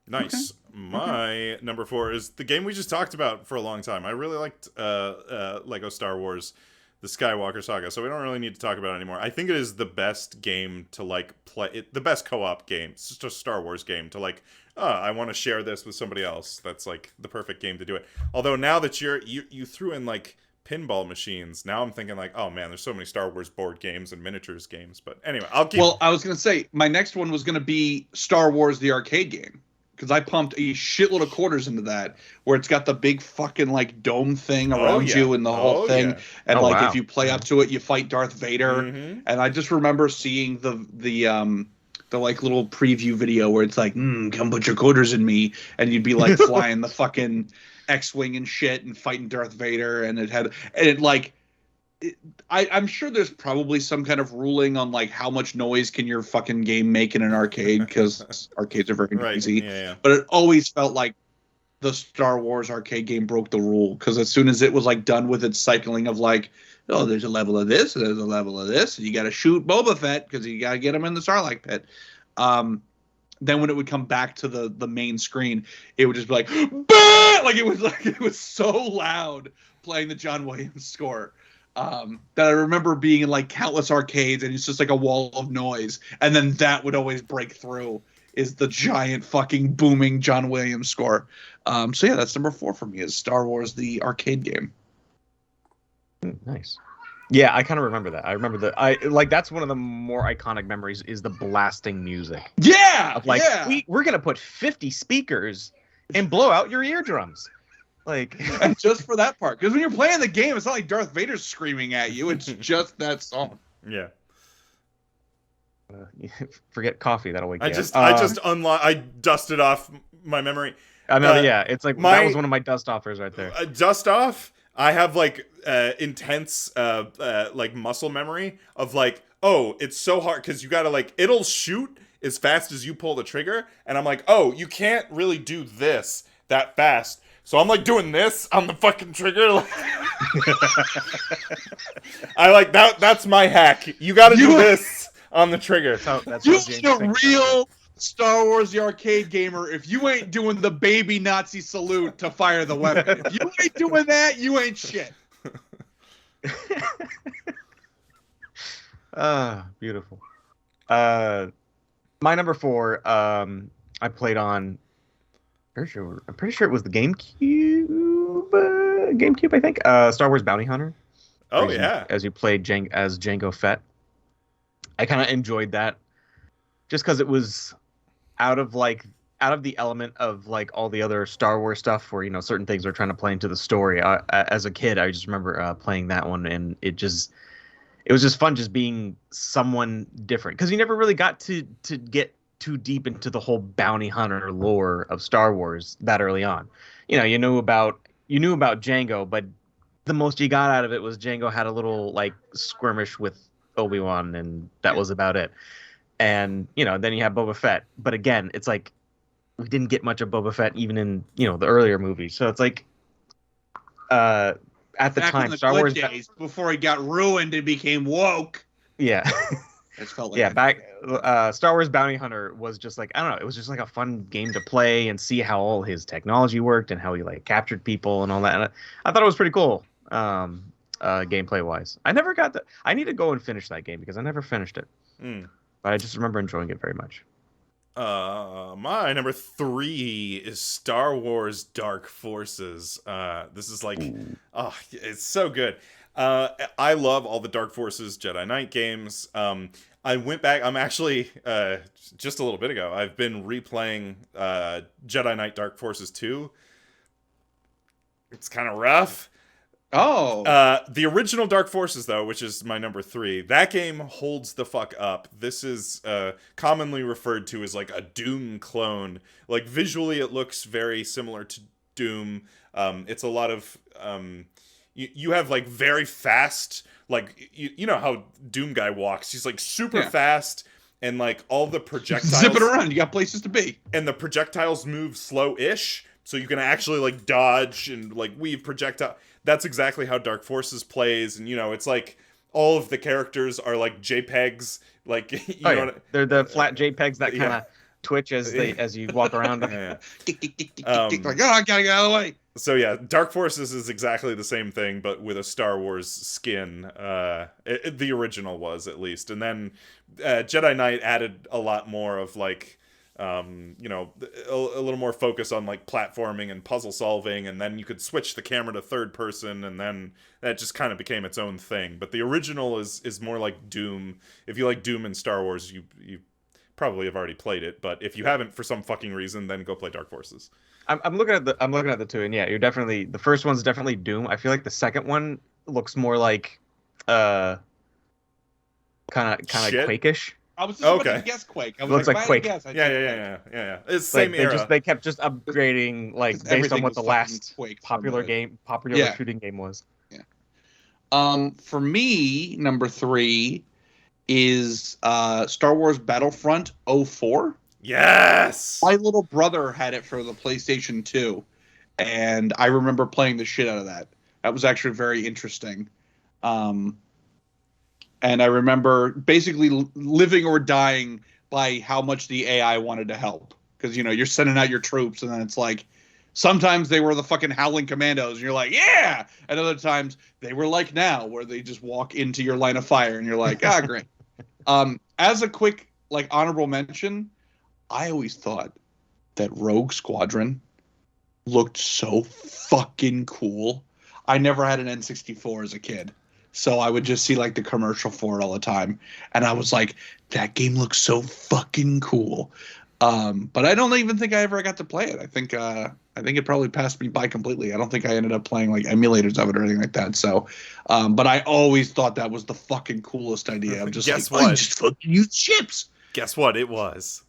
Nice. Okay. My number 4 is the game we just talked about for a long time. I really liked Lego Star Wars, the Skywalker Saga, so we don't really need to talk about it anymore. I think it is the best game to play, the best co-op game. It's just a Star Wars game to I want to share this with somebody else. That's like the perfect game to do it. Although now that you threw in like pinball machines, now I'm thinking like, oh man, there's so many Star Wars board games and miniatures games. But anyway, I'll keep. Well, I was gonna say my next one was gonna be Star Wars the arcade game, because I pumped a shitload of quarters into that, where it's got the big fucking like dome thing around you and the whole thing, and if you play up to it, you fight Darth Vader. And I just remember seeing the like little preview video where it's like, come put your quarters in me, and you'd be like flying the fucking X-wing and shit and fighting Darth Vader, and I'm sure there's probably some kind of ruling on like how much noise can your fucking game make in an arcade, because arcades are very noisy. Yeah. But it always felt like the Star Wars arcade game broke the rule, because as soon as it was like done with its cycling of like, oh, there's a level of this, there's a level of this, and you got to shoot Boba Fett because you got to get him in the Sarlacc pit. Then when it would come back to the main screen, it would just be like, bah! It was so loud playing the John Williams score. That I remember being in like countless arcades, and it's just like a wall of noise, and then that would always break through, is the giant fucking booming John Williams score. So yeah, that's number 4 for me, is Star Wars the arcade game. Nice. Yeah, I kind of remember that. I remember that's one of the more iconic memories, is the blasting music. Yeah, of we're gonna put 50 speakers and blow out your eardrums. Like, and just for that part, because when you're playing the game, it's not like Darth Vader's screaming at you. It's just that song. Yeah. Forget coffee. That'll wake you up. I dusted off my memory. I know. Yeah, it's like that was one of my dust offers right there. Dust off. I have like intense like muscle memory of like, oh, it's so hard because you gotta like, it'll shoot as fast as you pull the trigger, and I'm like, oh, you can't really do this that fast. So I'm like doing this on the fucking trigger. I like that. That's my hack. You got to do this on the trigger. That's you need a real Star Wars the arcade gamer, if you ain't doing the baby Nazi salute to fire the weapon, if you ain't doing that, you ain't shit. Beautiful. My number 4, I played on. I'm pretty sure it was the GameCube, I think. Star Wars Bounty Hunter. Oh yeah. As you played as Jango Fett. I kind of enjoyed that, just because it was out of the element of like all the other Star Wars stuff, where certain things are trying to play into the story. As a kid, I just remember playing that one, and it was just fun, just being someone different, because you never really got to get too deep into the whole bounty hunter lore of Star Wars that early on. You knew about Jango, but the most you got out of it was Jango had a little like skirmish with Obi-Wan, and that was about it. And then you have Boba Fett, but again, it's like we didn't get much of Boba Fett even in the earlier movies. So it's like at the Back time, in the Star Wars days, before he got ruined and became woke. Yeah. It felt like Star Wars Bounty Hunter was just like, I don't know, it was just like a fun game to play and see how all his technology worked and how he like captured people and all that. And I thought it was pretty cool, gameplay wise. I need to go and finish that game because I never finished it. But I just remember enjoying it very much. My number 3 is Star Wars Dark Forces. This is like, it's so good. I love all the Dark Forces Jedi Knight games. I went back. I'm actually just a little bit ago, I've been replaying Jedi Knight Dark Forces 2. It's kind of rough. Oh. The original Dark Forces, though, which is my number 3, that game holds the fuck up. This is commonly referred to as like a Doom clone. Like visually, it looks very similar to Doom. It's a lot of you have like very fast, like you know how Doom guy walks. He's like super fast, and like all the projectiles zipping around. You got places to be, and the projectiles move slow-ish, so you can actually like dodge and like weave projectile. That's exactly how Dark Forces plays, and it's like all of the characters are like JPEGs, like they're the flat JPEGs that kind of twitch as you walk around. Like, I gotta get out of the way. So yeah, Dark Forces is exactly the same thing, but with a Star Wars skin. The original was, at least, and then Jedi Knight added a lot more of like. A little more focus on like platforming and puzzle solving, and then you could switch the camera to third person, and then that just kind of became its own thing. But the original is more like Doom. If you like Doom and Star Wars, you probably have already played it. But if you haven't for some fucking reason, then go play Dark Forces. I'm looking at the two, and yeah, you're definitely, the first one's definitely Doom. I feel like the second one looks more like kind of Quake-ish. I was just about to guess Quake. I was looks like Quake. Guess, Yeah. It's same era. They kept just upgrading, like based on what the last popular shooting game was. Yeah. For me, number 3 is Star Wars Battlefront 04. Yes. My little brother had it for the PlayStation 2, and I remember playing the shit out of that. That was actually very interesting. And I remember basically living or dying by how much the AI wanted to help. Because, you're sending out your troops, and then it's like, sometimes they were the fucking Howling Commandos, and you're like, yeah! And other times, they were like now, where they just walk into your line of fire, and you're like, great. As a quick, honorable mention, I always thought that Rogue Squadron looked so fucking cool. I never had an N64 as a kid. So I would just see the commercial for it all the time. And I was like, that game looks so fucking cool. But I don't even think I ever got to play it. I think it probably passed me by completely. I don't think I ended up playing emulators of it or anything like that. So, but I always thought that was the fucking coolest idea. I'm just Guess what? You just fucking use ships. Guess what? It was.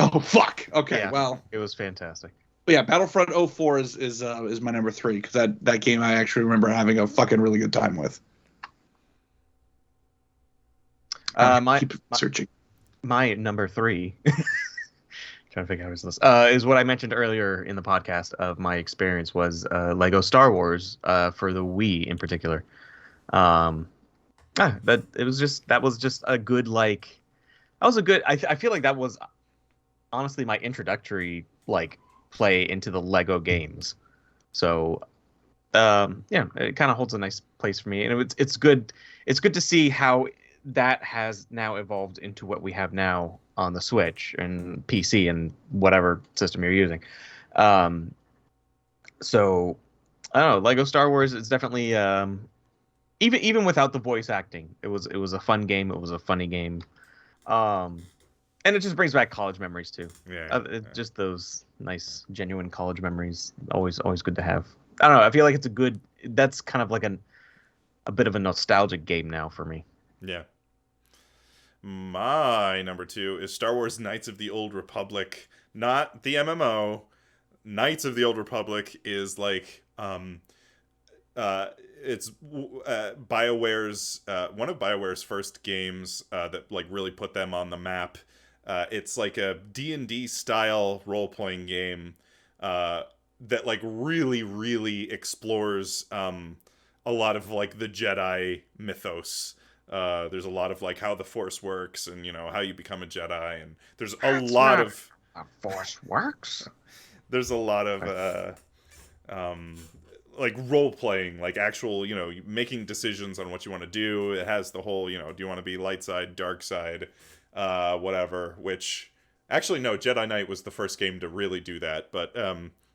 Oh, fuck. Okay, yeah, well. It was fantastic. But yeah, Battlefront 04 is my number 3, because that game I actually remember having a fucking really good time with. Keep searching. My number 3, trying to figure out his list, is what I mentioned earlier in the podcast of my experience was Lego Star Wars for the Wii in particular. That was just a good I feel like that was honestly my introductory like play into the Lego games. So yeah, it kind of holds a nice place for me, and it's good. It's good to see how that has now evolved into what we have now on the Switch and PC and whatever system you're using. So I don't know. Lego Star Wars is definitely even without the voice acting, it was a fun game. It was a funny game, and it just brings back college memories too. Just those nice, genuine college memories. Always good to have. I don't know. I feel like it's a good. That's kind of like a bit of a nostalgic game now for me. Yeah. My number 2 is Star Wars Knights of the Old Republic, not the MMO. Knights of the Old Republic is like it's BioWare's one of BioWare's first games that like really put them on the map. It's like a D&D style role-playing game that like really explores a lot of like the Jedi mythos. There's a lot of like how the Force works and, you know, how you become a Jedi, and there's a lot of the Force works. There's a lot of like role playing, like actual, you know, making decisions on what you want to do. It has the whole, you know, do you want to be light side, dark side, whatever, which actually no, Jedi Knight was the first game to really do that, but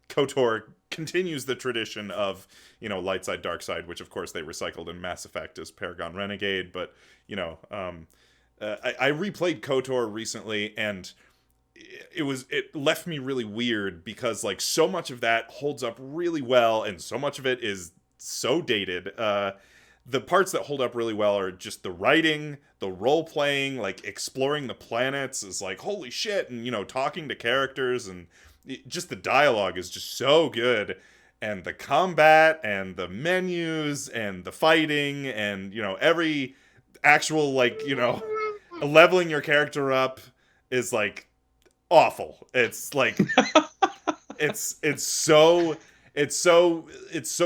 KOTOR continues the tradition of, you know, light side, dark side, which of course they recycled in Mass Effect as Paragon Renegade. But, you know, I replayed KOTOR recently, and it left me really weird because like so much of that holds up really well and so much of it is so dated. The parts that hold up really well are just the writing, the role playing, like exploring the planets is like holy shit, and, you know, talking to characters, and just the dialogue is just so good, and the combat and the menus and the fighting and, you know, every actual like, you know, leveling your character up is like awful. It's like it's so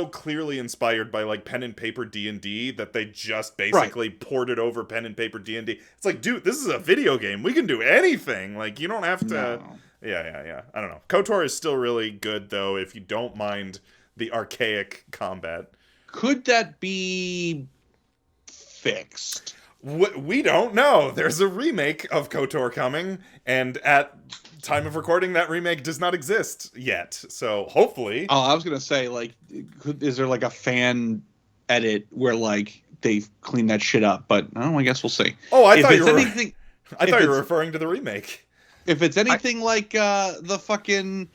clearly inspired by like pen and paper D&D that they just basically ported over pen and paper D&D. It's like, dude, this is a video game. We can do anything. Like, you don't have to. No. Yeah. I don't know. KOTOR is still really good though if you don't mind the archaic combat. Could that be fixed? We don't know. There's a remake of KOTOR coming, and at time of recording, that remake does not exist yet. So hopefully. Oh, I was gonna say, like, is there like a fan edit where like they've cleaned that shit up? But I guess we'll see. Oh, I thought you were referring to the remake. If it's anything like the fucking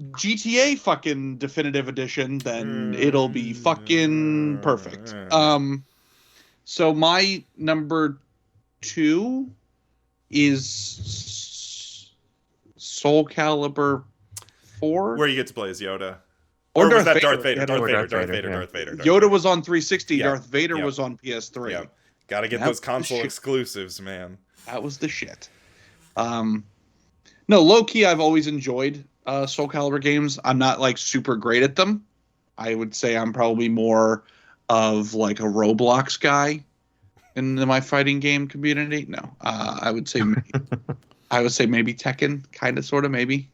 GTA fucking definitive edition, then it'll be fucking perfect. So my number 2 is Soul Calibur 4, where you get to play as Yoda. Or was that Darth Vader? Darth Vader. Yoda was on 360. Darth Vader was on PS3. Yeah. Got to get those console exclusives, man. That was the shit. No, low key, I've always enjoyed Soul Calibur games. I'm not like super great at them. I would say I'm probably more of like a Roblox guy in my fighting game community. No, I would say maybe Tekken, kind of, sort of, maybe.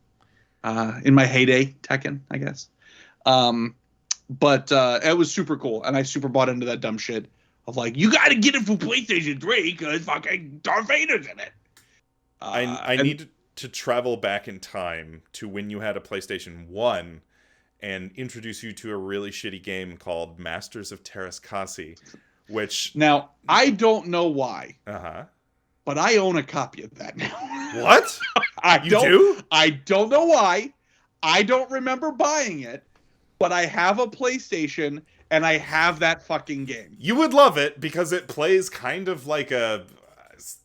In my heyday, Tekken, I guess. But it was super cool, and I super bought into that dumb shit of like, you got to get it for PlayStation 3 because fucking Darth Vader's in it. I need to travel back in time to when you had a PlayStation 1 and introduce you to a really shitty game called Masters of Terraskasi, which... Now, I don't know why, but I own a copy of that now. What? You do? I don't know why. I don't remember buying it, but I have a PlayStation, and I have that fucking game. You would love it, because it plays kind of like a...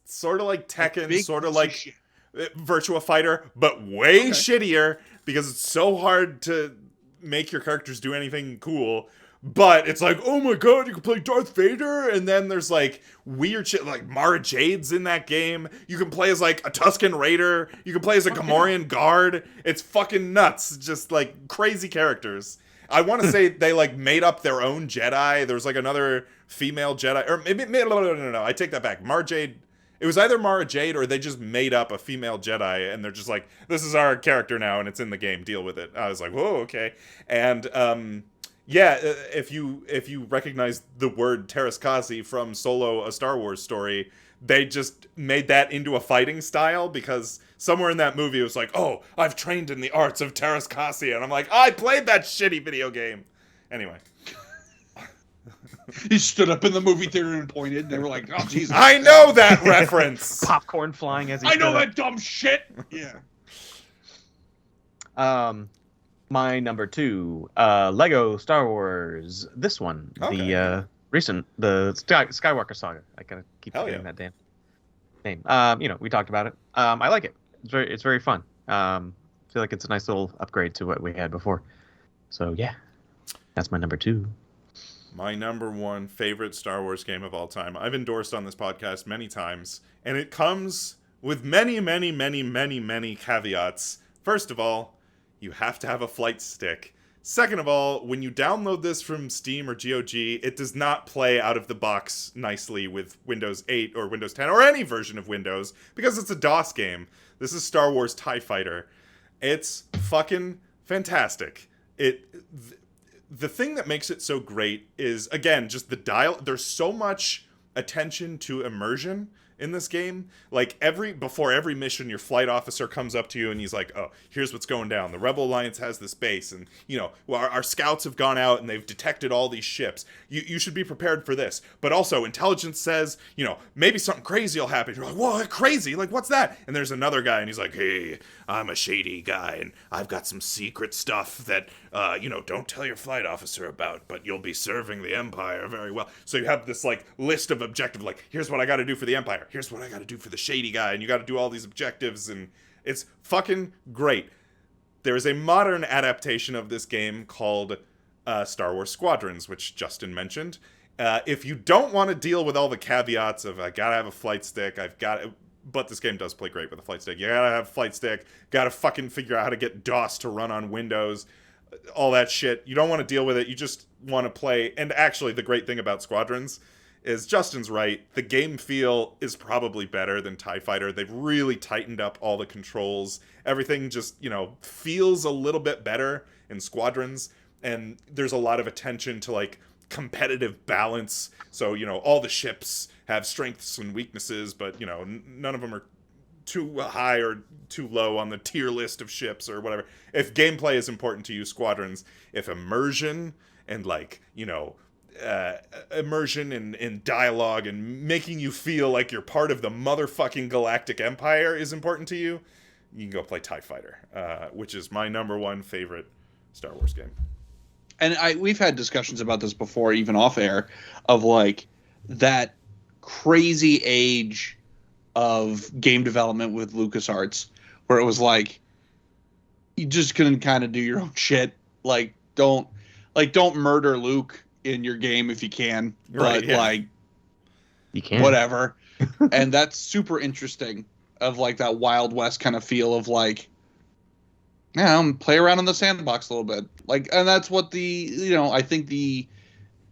sort of like Tekken, sort of like Virtua Fighter, but way shittier, because it's so hard to make your characters do anything cool. But it's like, oh my god, you can play Darth Vader, and then there's like weird shit like Mara Jade's in that game. You can play as like a Tusken Raider. You can play as a Gamorrean guard. It's fucking nuts. Just like crazy characters. I want to say they like made up their own Jedi. There's like another female Jedi, or maybe no. I take that back. Mara Jade It was either Mara Jade or they just made up a female Jedi and they're just like, this is our character now and it's in the game, deal with it. I was like, whoa, okay. And if you recognize the word Terraskasi from Solo: A Star Wars Story, they just made that into a fighting style because somewhere in that movie it was like, oh, I've trained in the arts of Terraskasi, and I'm like, I played that shitty video game. Anyway. He stood up in the movie theater and pointed, and they were like, oh, Jesus. I know that reference! Popcorn flying as he I know that dumb shit! Yeah. My number 2, Lego Star Wars. This one. Okay. The Skywalker Saga. I gotta keep forgetting that damn name. We talked about it. I like it. It's very fun. I feel like it's a nice little upgrade to what we had before. So, yeah. That's my number 2. My number 1 favorite Star Wars game of all time. I've endorsed on this podcast many times, and it comes with many, many, many, many, many caveats. First of all, you have to have a flight stick. Second of all, when you download this from Steam or GOG, it does not play out of the box nicely with Windows 8 or Windows 10 or any version of Windows, because it's a DOS game. This is Star Wars TIE Fighter. It's fucking fantastic. The thing that makes it so great is, again, just the dial. There's so much attention to immersion in this game. Like, before every mission, your flight officer comes up to you and he's like, oh, here's what's going down. The Rebel Alliance has this base, and, our scouts have gone out and they've detected all these ships. You should be prepared for this. But also, intelligence says, maybe something crazy will happen. You're like, whoa, crazy? Like, what's that? And there's another guy, and he's like, hey, I'm a shady guy, and I've got some secret stuff that, don't tell your flight officer about, but you'll be serving the Empire very well. So you have this, list of objectives, here's what I gotta do for the Empire. Here's what I gotta do for the shady guy, and you gotta do all these objectives, and it's fucking great. There is a modern adaptation of this game called Star Wars Squadrons, which Justin mentioned. If you don't want to deal with all the caveats of, I gotta have a flight stick, but this game does play great with a flight stick. You gotta have a flight stick, gotta fucking figure out how to get DOS to run on Windows, all that shit. You don't want to deal with it, you just want to play. And actually, the great thing about Squadrons is, Justin's right, the game feel is probably better than TIE Fighter. They've really tightened up all the controls. Everything just, feels a little bit better in Squadrons. And there's a lot of attention to, competitive balance. So, all the ships have strengths and weaknesses, but, none of them are too high or too low on the tier list of ships or whatever. If gameplay is important to you, Squadrons, if immersion and immersion in dialogue and making you feel like you're part of the motherfucking galactic empire is important to you, you can go play TIE Fighter, which is my number 1 favorite Star Wars game. And we've had discussions about this before, even off air, of that crazy age of game development with LucasArts, where it was you just couldn't kind of do your own shit. Don't murder Luke in your game if you can, but you can, whatever. And that's super interesting, of that Wild West kind of feel of play around in the sandbox a little bit. And that's what I think the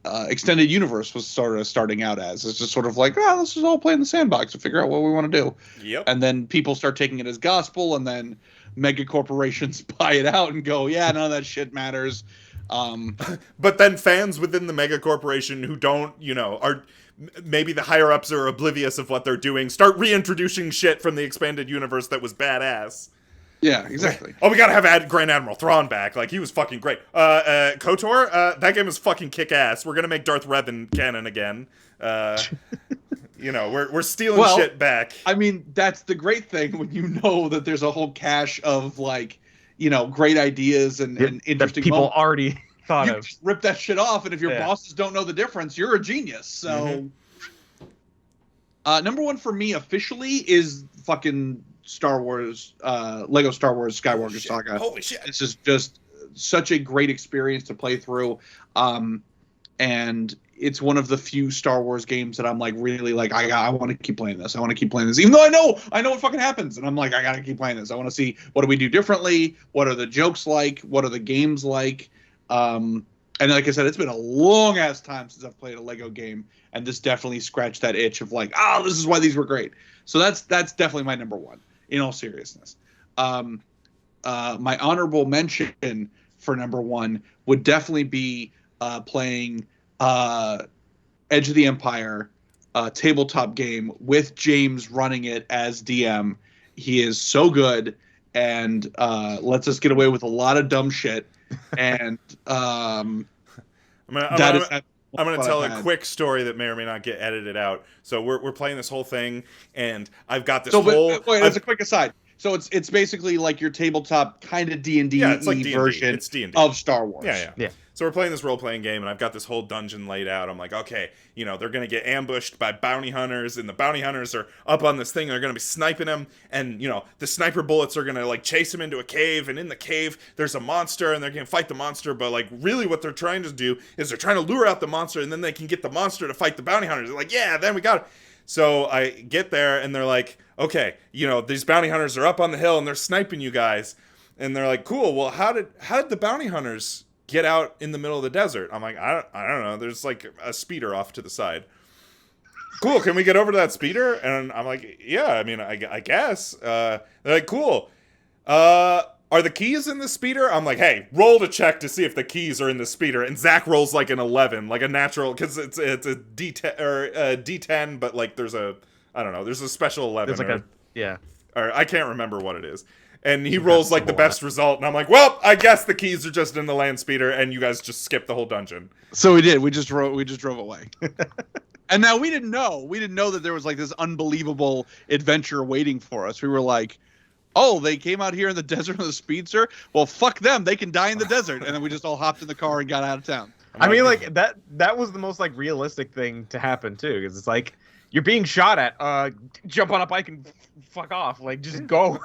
extended universe was sort of starting out as. It's just sort of let's just all play in the sandbox and figure out what we want to do. Yep. And then people start taking it as gospel, and then mega corporations buy it out and go, yeah, none of that shit matters. But then fans within the mega corporation who don't, are maybe the higher ups are oblivious of what they're doing, start reintroducing shit from the expanded universe that was badass. Yeah, exactly. Oh, we gotta have Grand Admiral Thrawn back. He was fucking great. KOTOR, that game is fucking kick-ass. We're gonna make Darth Revan canon again. We're stealing shit back. I mean, that's the great thing when you know that there's a whole cache of, great ideas and interesting that people moments. already thought of. Just rip that shit off, and if your bosses don't know the difference, you're a genius. So, number 1 for me officially is fucking Star Wars, Lego Star Wars Skywalker Saga. Holy shit. This is just such a great experience to play through. And it's one of the few Star Wars games that I'm really I want to keep playing this. I want to keep playing this. Even though I know what fucking happens. And I'm I got to keep playing this. I want to see, what do we do differently? What are the jokes like? What are the games like? And like I said, it's been a long ass time since I've played a Lego game, and this definitely scratched that itch of like, oh, this is why these were great. So that's definitely my number one, in all seriousness. My honorable mention for number one would definitely be playing Edge of the Empire tabletop game with James running it as DM. He is so good and lets us get away with a lot of dumb shit. And I'm gonna tell a quick story that may or may not get edited out. So we're playing this whole thing, and I've got this whole. Wait, as a quick aside, so it's basically like your tabletop kind of D&D version it's D&D. of Star Wars. Yeah. So we're playing this role-playing game, and I've got this whole dungeon laid out. I'm like, okay, they're going to get ambushed by bounty hunters, and the bounty hunters are up on this thing, and they're going to be sniping them, and, the sniper bullets are going to, chase them into a cave, and in the cave, there's a monster, and they're going to fight the monster, but, really what they're trying to do is they're trying to lure out the monster, and then they can get the monster to fight the bounty hunters. They're like, yeah, then we got it. So I get there, and they're like, okay, these bounty hunters are up on the hill, and they're sniping you guys. And they're like, cool, well, how did the bounty hunters get out in the middle of the desert? I'm like, I don't know. There's, a speeder off to the side. Cool, can we get over to that speeder? And I'm like, yeah, I mean, I guess. They're like, cool. Are the keys in the speeder? I'm like, hey, roll to check to see if the keys are in the speeder. And Zach rolls an 11, a natural, because it's a D10 or a D10, but there's a, I don't know, there's a special 11. There's or I can't remember what it is. And he rolls the best result, and I'm like, well, I guess the keys are just in the land speeder, and you guys just skipped the whole dungeon. So we did. We just drove away. And now we didn't know. We didn't know that there was this unbelievable adventure waiting for us. We were like, oh, they came out here in the desert on the speedster? Well, fuck them. They can die in the desert. And then we just all hopped in the car and got out of town. I mean, that was the most realistic thing to happen too, because it's you're being shot at. Jump on a bike and fuck off. Just go.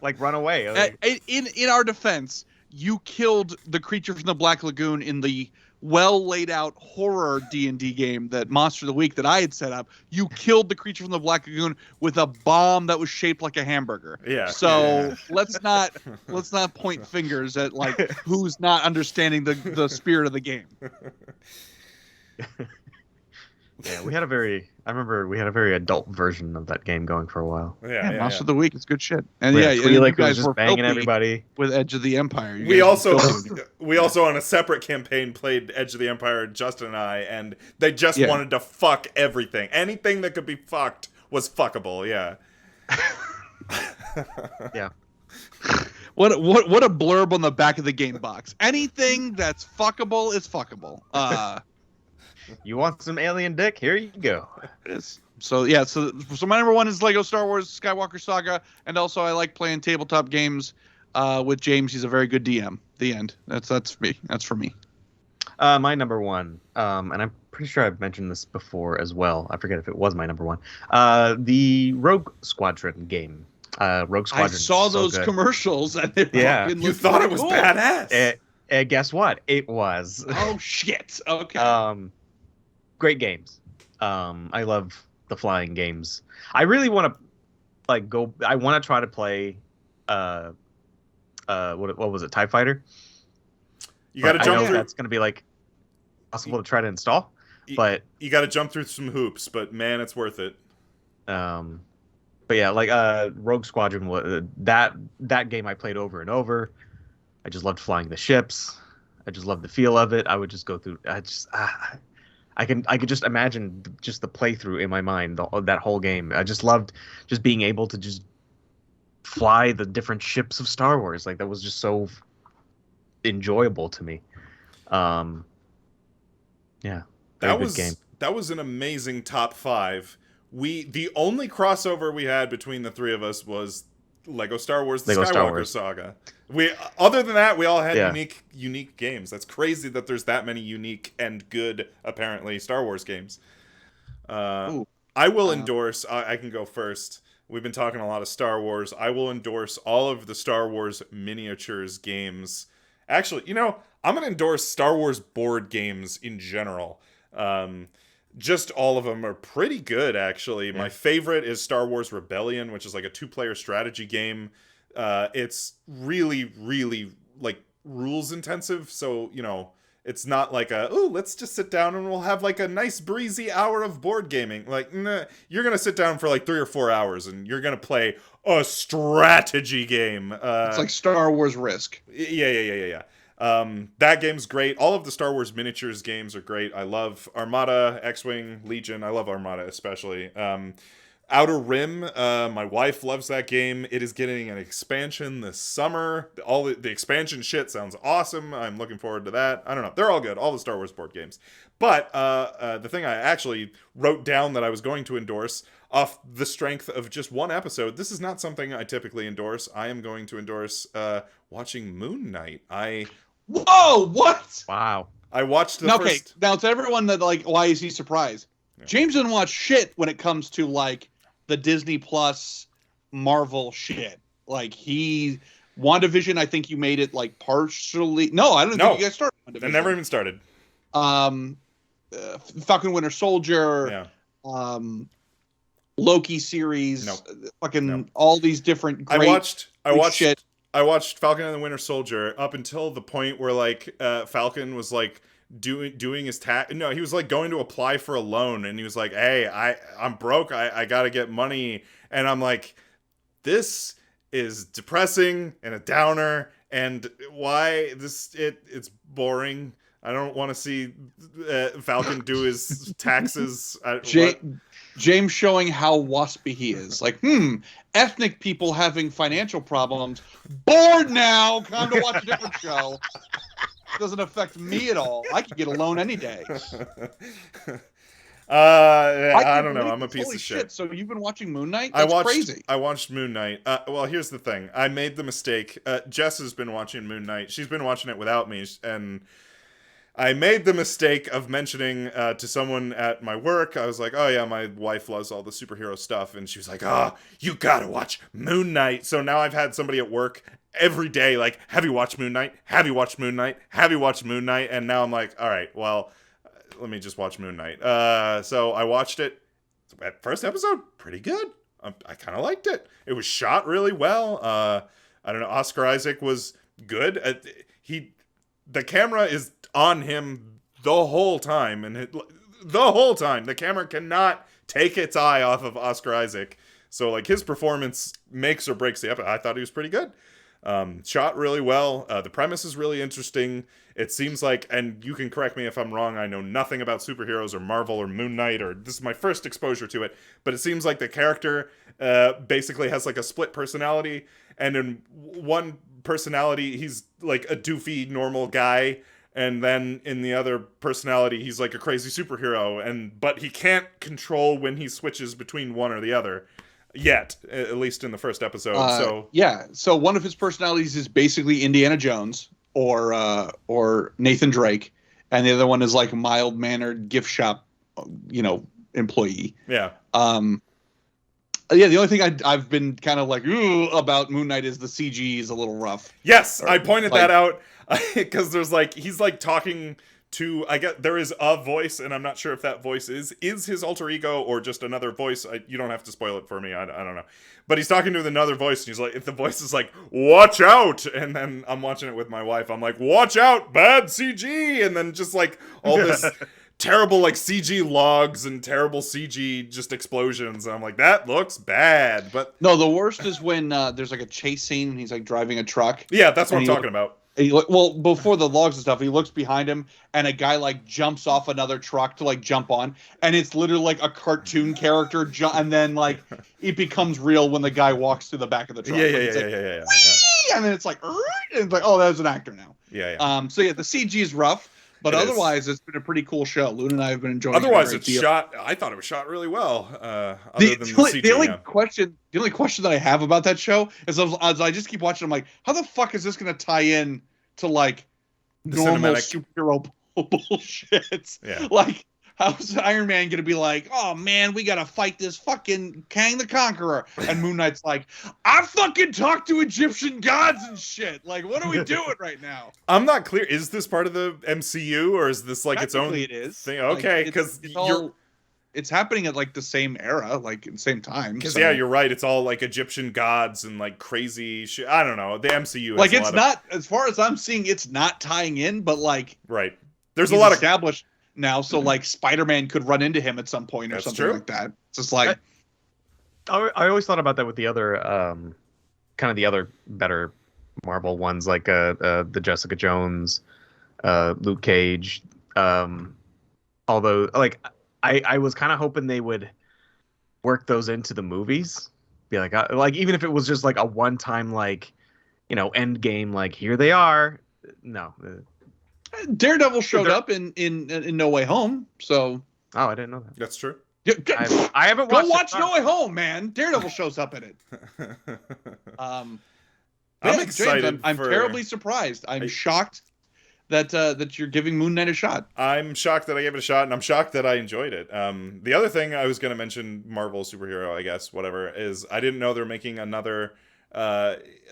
Run away. In our defense, you killed the creature from the Black Lagoon in the well laid out horror D&D game, that Monster of the Week that I had set up. You killed the creature from the Black Lagoon with a bomb that was shaped like a hamburger. Yeah. So let's not point fingers at who's not understanding the spirit of the game. Yeah, I remember we had a very adult version of that game going for a while. Yeah, Monster of the Week is good shit. And you guys were banging everybody with Edge of the Empire. We also on a separate campaign played Edge of the Empire, Justin and I, and they just wanted to fuck everything. Anything that could be fucked was fuckable. Yeah. Yeah. What a blurb on the back of the game box. Anything that's fuckable is fuckable. You want some alien dick? Here you go. So my number one is Lego Star Wars Skywalker Saga, and also I like playing tabletop games with James. He's a very good DM. The end. That's me. That's for me. My number one, and I'm pretty sure I've mentioned this before as well. I forget if it was my number one. The Rogue Squadron game. Rogue Squadron. I saw those commercials, and you thought it was badass. Guess what? It was. Oh shit! Okay. Great games. I love the flying games. I really want to go. I want to try to play. What was it? TIE Fighter. You got to jump through. That's going to be possible to try to install, but you got to jump through some hoops. But man, it's worth it. But yeah, Rogue Squadron was that game I played over and over. I just loved flying the ships. I just loved the feel of it. I would just go through. I could just imagine just the playthrough in my mind, that whole game. I just loved just being able to just fly the different ships of Star Wars. That was just so enjoyable to me. Yeah, that was game. That was an amazing top 5. The only crossover we had between the three of us was Lego Star Wars: The Skywalker Saga. Other than that, we all had unique games. That's crazy that there's that many unique and good, apparently, Star Wars games. I will endorse. I can go first. We've been talking a lot of Star Wars. I will endorse all of the Star Wars miniatures games. Actually, I'm gonna endorse Star Wars board games in general. Just all of them are pretty good, actually. Yeah. My favorite is Star Wars Rebellion, which is a 2-player strategy game. It's really, really rules intensive. So, It's not like let's just sit down and we'll have like a nice breezy hour of board gaming. Like, nah, you're going to sit down for like 3 or 4 hours and you're going to play a strategy game. It's like Star Wars Risk. Yeah. That game's great. All of the Star Wars miniatures games are great. I love Armada, X-Wing, Legion. I love Armada especially. Outer Rim, my wife loves that game. It is getting an expansion this summer. All the expansion shit sounds awesome. I'm looking forward to that. I don't know. They're all good. All the Star Wars board games. But the thing I actually wrote down that I was going to endorse off the strength of just one episode, this is not something I typically endorse. I am going to endorse watching Moon Knight. Whoa, what? Wow. I watched the Okay, first... now to everyone that, like, why is he surprised? Yeah. James doesn't watch shit when it comes to, like, the Disney Plus Marvel shit. Like, WandaVision, I think you made it, like, partially... No, I don't think you guys started WandaVision. I never even started. Falcon Winter Soldier, Loki series, all these different great I watched shit. I watched Falcon and the Winter Soldier up until the point where, like, Falcon was, like, doing his tax. No, he was, like, going to apply for a loan, and he was like, hey, I'm broke, I gotta get money. And I'm like, this is depressing and a downer, and why it's boring. I don't want to see Falcon do his taxes. James showing how waspy he is. Like, ethnic people having financial problems. Bored now. Time to watch a different show. Doesn't affect me at all. I could get a loan any day. I don't know. I'm a piece of shit. So you've been watching Moon Knight? That's crazy. I watched Moon Knight. Well, here's the thing. I made the mistake. Jess has been watching Moon Knight. She's been watching it without me, and I made the mistake of mentioning to someone at my work. I was like, oh yeah, my wife loves all the superhero stuff. And she was like, you gotta watch Moon Knight. So now I've had somebody at work every day like, have you watched Moon Knight? Have you watched Moon Knight? Have you watched Moon Knight? And now I'm like, all right, well, let me just watch Moon Knight. So I watched it. First episode, pretty good. I kind of liked it. It was shot really well. I don't know, Oscar Isaac was good. The camera is on him the whole time, and the whole time the camera cannot take its eye off of Oscar Isaac. So, like, his performance makes or breaks the episode. I thought he was pretty good. Shot really well. The premise is really interesting. It seems like, and you can correct me if I'm wrong, I know nothing about superheroes or Marvel or Moon Knight, or this is my first exposure to it, but it seems like the character basically has like a split personality, and in one personality he's like a doofy normal guy, and then in the other personality he's like a crazy superhero, but he can't control when he switches between one or the other. Yet, at least in the first episode. So one of his personalities is basically Indiana Jones or Nathan Drake, and the other one is like a mild-mannered gift shop, employee. Yeah. The only thing I've been kind of like about Moon Knight is the CG is a little rough. Yes, I pointed that out because there's like he's like talking to, I get there is a voice, and I'm not sure if that voice is his alter ego or just another voice. You don't have to spoil it for me. I don't know. But he's talking to another voice, and he's like, if the voice is like, watch out! And then I'm watching it with my wife. I'm like, watch out, bad CG! And then just like all this terrible like CG logs and terrible CG just explosions. And I'm like, that looks bad. But no, the worst is when there's like a chase scene and he's like driving a truck. Yeah, that's what I'm talking about. Well, before the logs and stuff, he looks behind him, and a guy like jumps off another truck to like jump on, and it's literally like a cartoon character, and then like it becomes real when the guy walks to the back of the truck. Yeah. And then it's like, and it's like, oh, that's an actor now. Yeah. So yeah, the CG is rough, but otherwise it's been a pretty cool show. Luna and I have been enjoying. Otherwise, it's shot. I thought it was shot really well. The only question that I have about that show is, as I just keep watching, I'm like, how the fuck is this going to tie in to like normal superhero bullshit? Yeah. Like, how's Iron Man going to be like, oh man, we got to fight this fucking Kang the Conqueror, and Moon Knight's like, I fucking talk to Egyptian gods and shit. Like, what are we doing right now? I'm not clear. Is this part of the MCU, or is this like its own it is thing? Okay, because it's happening at like the same era, like at the same time. Because you're right. It's all like Egyptian gods and like crazy shit. I don't know. The MCU, like, it's not, as far as I'm seeing, it's not tying in, but like, right. There's a lot established now, so like Spider-Man could run into him at some point or something like that. It's just like I always thought about that with the other kind of the other better Marvel ones, like the Jessica Jones, Luke Cage. Although, like, I was kind of hoping they would work those into the movies. Be like even if it was just like a one-time, like, you know, end game, like here they are. No, Daredevil showed up in No Way Home. So I didn't know that. That's true. I haven't watched. Go watch No Way Home, man. Daredevil shows up in it. I'm excited. James, I'm terribly surprised. I'm shocked that you're giving Moon Knight a shot. I'm shocked that I gave it a shot, and I'm shocked that I enjoyed it. The other thing I was going to mention, Marvel superhero, I guess, whatever, is I didn't know they're making another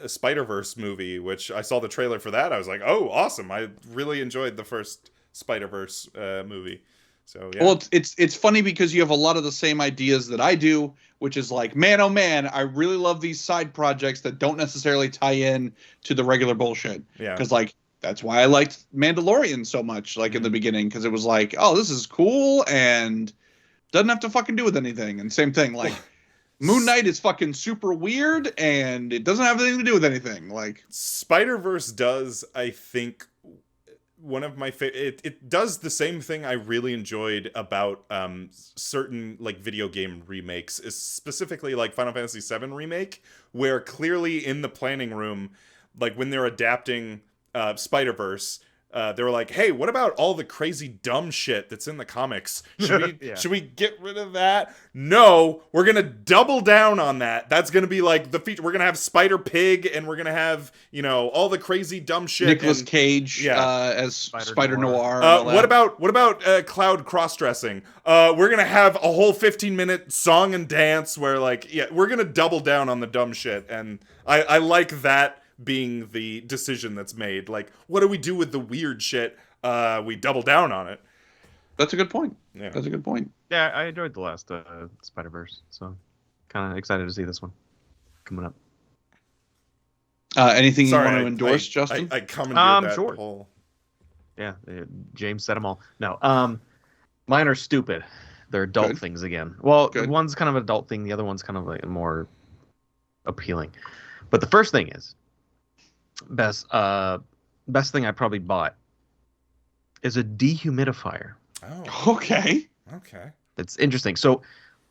Spider-Verse movie, which I saw the trailer for that. I was like, oh, awesome. I really enjoyed the first Spider-Verse movie. So, yeah. Well, it's funny because you have a lot of the same ideas that I do, which is like, man, oh man, I really love these side projects that don't necessarily tie in to the regular bullshit. Yeah. Because, like, that's why I liked Mandalorian so much, like, in the beginning, because it was like, oh, this is cool and doesn't have to fucking do with anything. And same thing, like, Moon Knight is fucking super weird and it doesn't have anything to do with anything. Like, Spider-Verse does, I think, one of my favorite. It does the same thing I really enjoyed about certain like video game remakes, is specifically like Final Fantasy VII remake, where clearly in the planning room, like when they're adapting Spider-Verse, they were like, hey, what about all the crazy dumb shit that's in the comics? Should we get rid of that? No, we're going to double down on that. That's going to be like the feature. We're going to have Spider-Pig, and we're going to have, you know, all the crazy dumb shit. Nicolas Cage as Spider-Noir. What about Cloud cross-dressing? We're going to have a whole 15-minute song and dance where, like, yeah, we're going to double down on the dumb shit. And I like that being the decision that's made. Like, what do we do with the weird shit? We double down on it. That's a good point. Yeah. That's a good point. Yeah, I enjoyed the last Spider-Verse, so kind of excited to see this one coming up. Anything you want to endorse, Justin? I commandeered that sure. whole... Yeah, James said them all. No, mine are stupid. They're adult things again. Well, one's kind of an adult thing. The other one's kind of like more appealing. But the first thing is, best thing I probably bought is a dehumidifier. Oh. Okay. It's interesting. So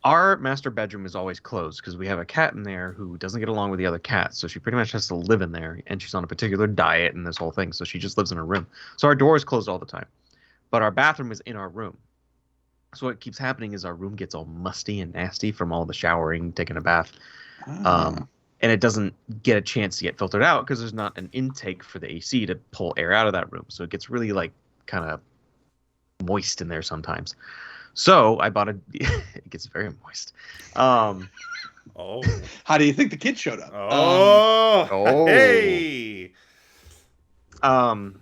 our master bedroom is always closed because we have a cat in there who doesn't get along with the other cats. So she pretty much has to live in there, and she's on a particular diet and this whole thing. So she just lives in her room. So our door is closed all the time. But our bathroom is in our room. So what keeps happening is our room gets all musty and nasty from all the showering, taking a bath. And it doesn't get a chance to get filtered out because there's not an intake for the AC to pull air out of that room. So it gets really, like, kind of moist in there sometimes. So I bought it gets very moist. How do you think the kid showed up? Hey. So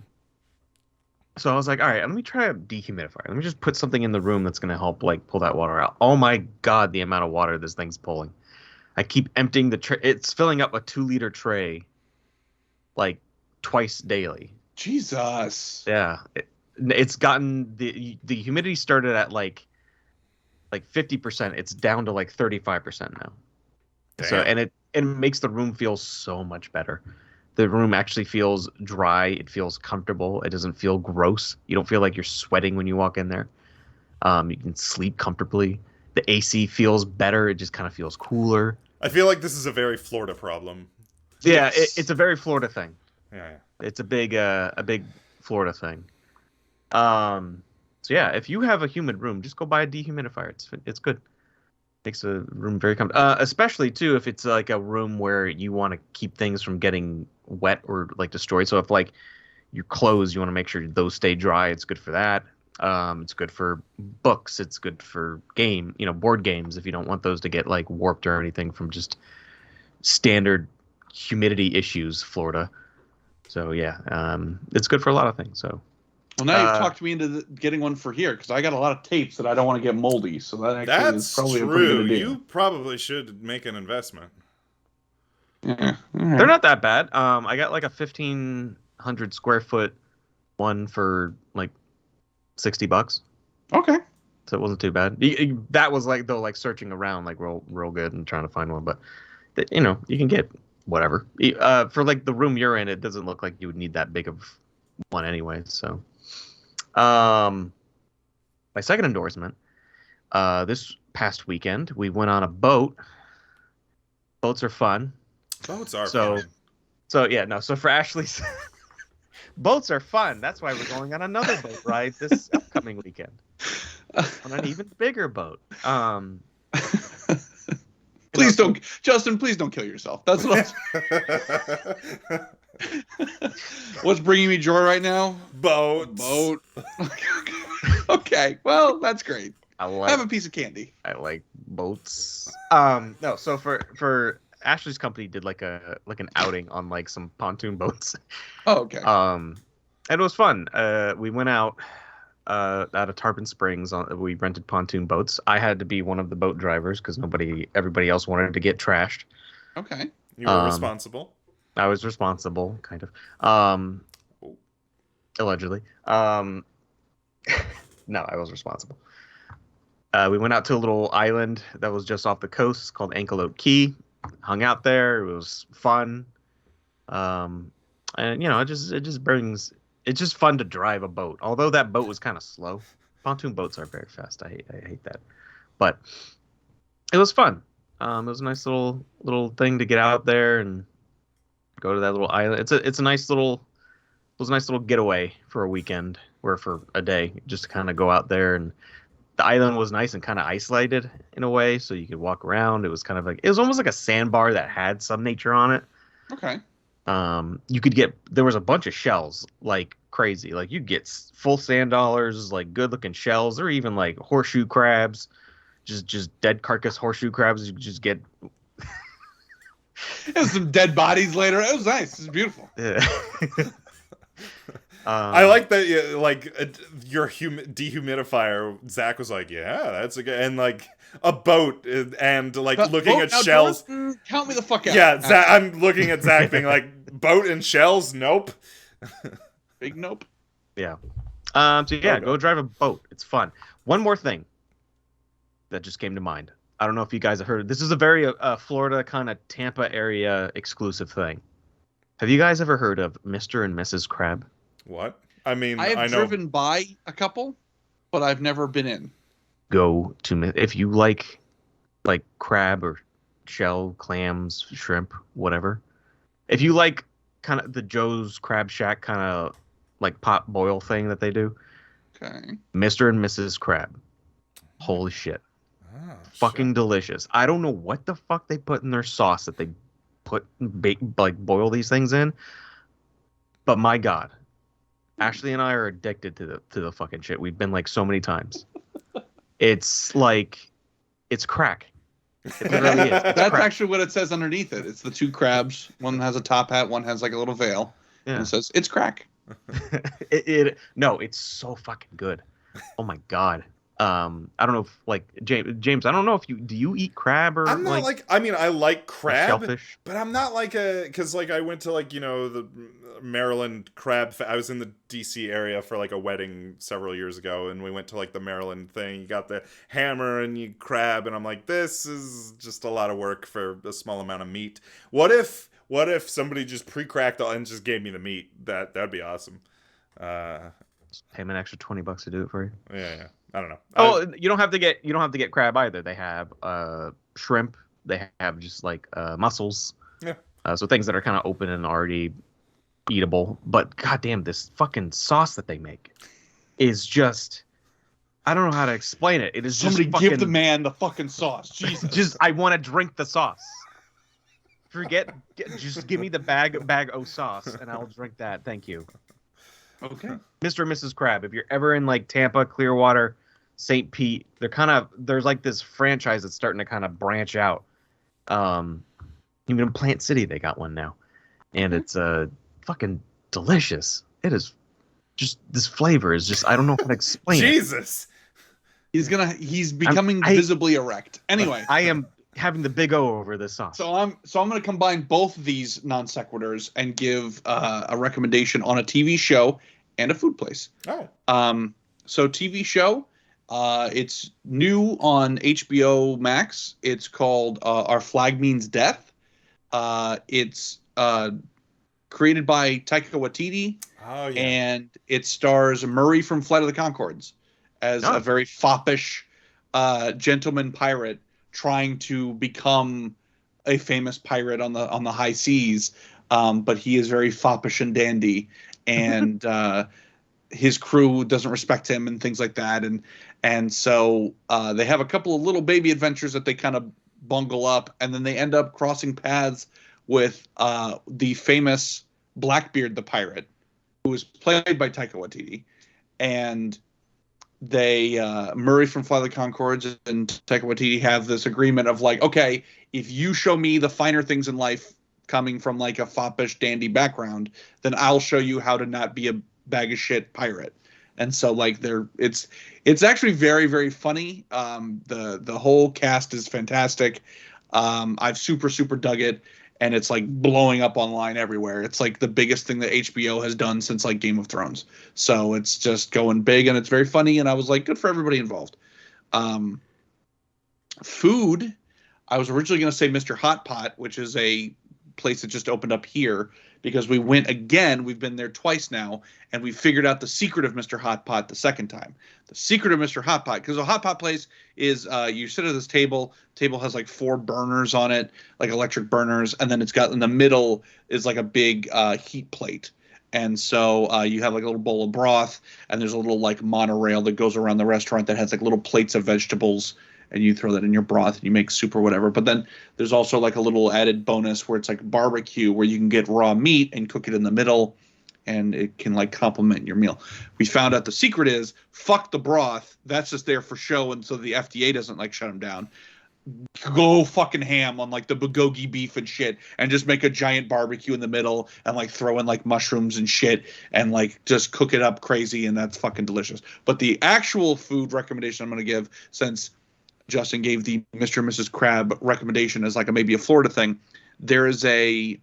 I was like, all right, let me try a dehumidifier. Let me just put something in the room that's going to help, like, pull that water out. Oh my God, the amount of water this thing's pulling. I keep emptying the tray. It's filling up a 2-liter tray, like, twice daily. Jesus. Yeah. It's gotten the humidity started at like 50%. It's down to like 35% now. Damn. So and it makes the room feel so much better. The room actually feels dry. It feels comfortable. It doesn't feel gross. You don't feel like you're sweating when you walk in there. You can sleep comfortably. The AC feels better. It just kind of feels cooler. I feel like this is a very Florida problem. Yeah, it's a very Florida thing. Yeah. It's a big Florida thing. So yeah, if you have a humid room, just go buy a dehumidifier. It's good. Makes the room very comfortable. Especially too if it's like a room where you want to keep things from getting wet or like destroyed. So if like your clothes, you want to make sure those stay dry. It's good for that. It's good for books. It's good for board games if you don't want those to get like warped or anything from just standard humidity issues, Florida. So yeah, it's good for a lot of things. So. Well, now you've talked me into getting one for here because I got a lot of tapes that I don't want to get moldy. So that is probably true. A pretty good idea. You probably should make an investment. Yeah, They're not that bad. I got like a 1,500 square foot one for like $60. Okay. So it wasn't too bad. That was like though, like searching around like real good and trying to find one, but you can get whatever. For like the room you're in, it doesn't look like you would need that big of one anyway. So, my second endorsement, this past weekend we went on a boat. Boats are fun. Boats are fun. fun. So yeah, no. So for Ashley's, boats are fun. That's why we're going on another boat ride this upcoming weekend on an even bigger boat. Please don't, Justin. Please don't kill yourself. That's what. What's bringing me joy right now? Boat. Okay, well, that's great. Have a piece of candy. I like boats. No, so for Ashley's company did like an outing on like some pontoon boats. Oh, okay. And it was fun. We went out out of Tarpon Springs. We rented pontoon boats. I had to be one of the boat drivers because everybody else wanted to get trashed. Okay. You were responsible. I was responsible, kind of. Allegedly. No, I was responsible. We went out to a little island that was just off the coast called Antelope Key. Hung out there. It was fun. And it's just fun to drive a boat. Although that boat was kind of slow. Pontoon boats are very fast. I hate that. But it was fun. It was a nice little thing to get out there and go to that little island. It was a nice little getaway for a weekend or for a day, just to kind of go out there. And the island was nice and kind of isolated in a way, so you could walk around. It was almost like a sandbar that had some nature on it. Okay. There was a bunch of shells like crazy. Like you'd get full sand dollars, like good looking shells, or even like horseshoe crabs, just dead carcass horseshoe crabs. You could just get. There's some dead bodies later. It was nice. It was beautiful. Yeah. I like that. Your dehumidifier. Zach was like, "Yeah, that's a good," and like a boat and like looking at shells. Count me the fuck out. Yeah, Zach, I'm looking at Zach being like, "Boat and shells? Nope." Big nope. Yeah. Go drive a boat. It's fun. One more thing that just came to mind. I don't know if you guys have heard. This is a very Florida kind of Tampa area exclusive thing. Have you guys ever heard of Mr. and Mrs. Crab? What? I mean, I have know. driven by a couple, but I've never been in. Go to if you like crab or shell, clams, shrimp, whatever. If you like kind of the Joe's Crab Shack kind of like pot boil thing that they do. Okay. Mr. and Mrs. Crab. Holy shit. Oh, fucking delicious. I don't know what the fuck they put in their sauce that they boil these things in. But my God. Ashley and I are addicted to the fucking shit. We've been like so many times. It's crack. It really is. That's crack. Actually what it says underneath it. It's the two crabs. One has a top hat. One has like a little veil. Yeah. And it says it's crack. No, it's so fucking good. Oh my God. I don't know if like James. I don't know if do you eat crab or I'm not I mean, I like crab, shellfish, but I'm not because I went to the Maryland crab. I was in the DC area for like a wedding several years ago, and we went to like the Maryland thing. You got the hammer and you crab, and I'm like, this is just a lot of work for a small amount of meat. What if somebody just pre-cracked and just gave me the meat? That'd be awesome. Pay them an extra $20 to do it for you. Yeah. I don't know. Oh, you don't have to get crab either. They have shrimp. They have just like mussels. Yeah. So things that are kind of open and already eatable. But goddamn, this fucking sauce that they make is just. I don't know how to explain it. It is somebody just fucking, give the man the fucking sauce. Jesus. I want to drink the sauce. Just give me the bag of sauce and I'll drink that. Thank you. Okay. Mr. and Mrs. Crab. If you're ever in like Tampa, Clearwater, St. Pete, there's like this franchise that's starting to kind of branch out. Even in Plant City, they got one now. And it's fucking delicious. It is just, this flavor is just, I don't know how to explain Jesus. it. He's becoming visibly erect. Anyway. I am having the big O over this sauce. So I'm going to combine both of these non sequiturs and give a recommendation on a TV show and a food place. Oh. So TV show. It's new on HBO Max. It's called Our Flag Means Death. It's created by Taika Waititi. Oh, yeah. And it stars Murray from Flight of the Conchords as a very foppish gentleman pirate trying to become a famous pirate on the high seas. But he is very foppish and dandy, and his crew doesn't respect him and things like that. And so they have a couple of little baby adventures that they kind of bungle up, and then they end up crossing paths with the famous Blackbeard the pirate, who was played by Taika Waititi. And they Murray from Flight of the Conchords and Taika Waititi have this agreement of like, okay, if you show me the finer things in life coming from like a foppish dandy background, then I'll show you how to not be a bag of shit pirate. And so like it's actually very, very funny. The whole cast is fantastic. I've super dug it, and it's like blowing up online everywhere. It's like the biggest thing that HBO has done since like Game of Thrones. So it's just going big, and it's very funny, and I was like, good for everybody involved. Food, I was originally going to say Mr. Hot Pot, which is a place that just opened up here, because we went again. We've been there twice now, and we figured out the secret of Mr. Hot Pot the second time. The secret of Mr. Hot Pot, because a hot pot place is you sit at this table. Table has like 4 burners on it, like electric burners, and then it's got in the middle is like a big heat plate. And so you have like a little bowl of broth, and there's a little like monorail that goes around the restaurant that has like little plates of vegetables, and you throw that in your broth and you make soup or whatever. But then there's also like a little added bonus where it's like barbecue, where you can get raw meat and cook it in the middle, and it can like complement your meal. We found out the secret is fuck the broth. That's just there for show, and so the FDA doesn't like shut them down. Go fucking ham on like the bulgogi beef and shit, and just make a giant barbecue in the middle and like throw in like mushrooms and shit and like just cook it up crazy, and that's fucking delicious. But the actual food recommendation I'm going to give, since Justin gave the Mr. and Mrs. Crab recommendation as like maybe a Florida thing, there is a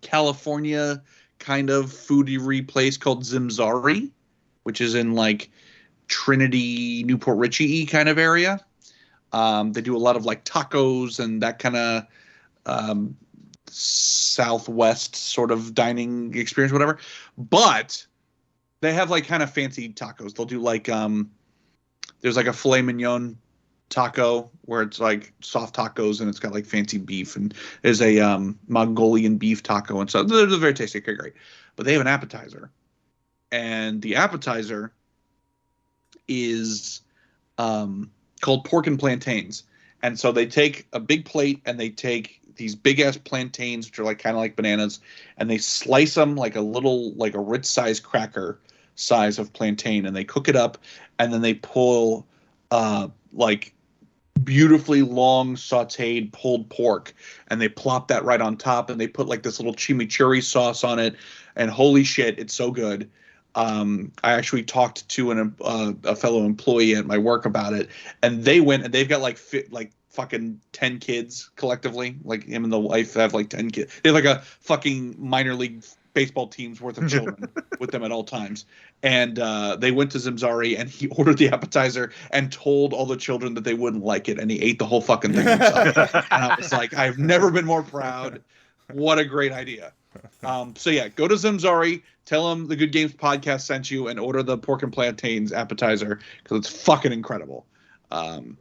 California kind of foodie place called Zimzari, which is in like Trinity, Newport Richie kind of area. They do a lot of like tacos and that kind of Southwest sort of dining experience, whatever. But they have like kind of fancy tacos. They'll do like there's like a filet mignon taco where it's like soft tacos and it's got like fancy beef, and there's a Mongolian beef taco, and so they're very tasty. Okay, great. But they have an appetizer, and the appetizer is called pork and plantains. And so they take a big plate and they take these big ass plantains, which are like kind of like bananas, and they slice them like a little, like a Ritz size cracker size of plantain, and they cook it up, and then they pull like beautifully long sauteed pulled pork, and they plop that right on top, and they put like this little chimichurri sauce on it, and holy shit, it's so good. I actually talked to a fellow employee at my work about it, and they went, and they've got like fucking 10 kids collectively. Like him and the wife have like 10 kids. They have like a fucking minor league baseball team's worth of children with them at all times. And they went to Zimzari, and he ordered the appetizer and told all the children that they wouldn't like it, and he ate the whole fucking thing himself. And I was like, I've never been more proud. What a great idea. So yeah, go to Zimzari, tell them the Good Games podcast sent you, and order the pork and plantains appetizer, because it's fucking incredible. And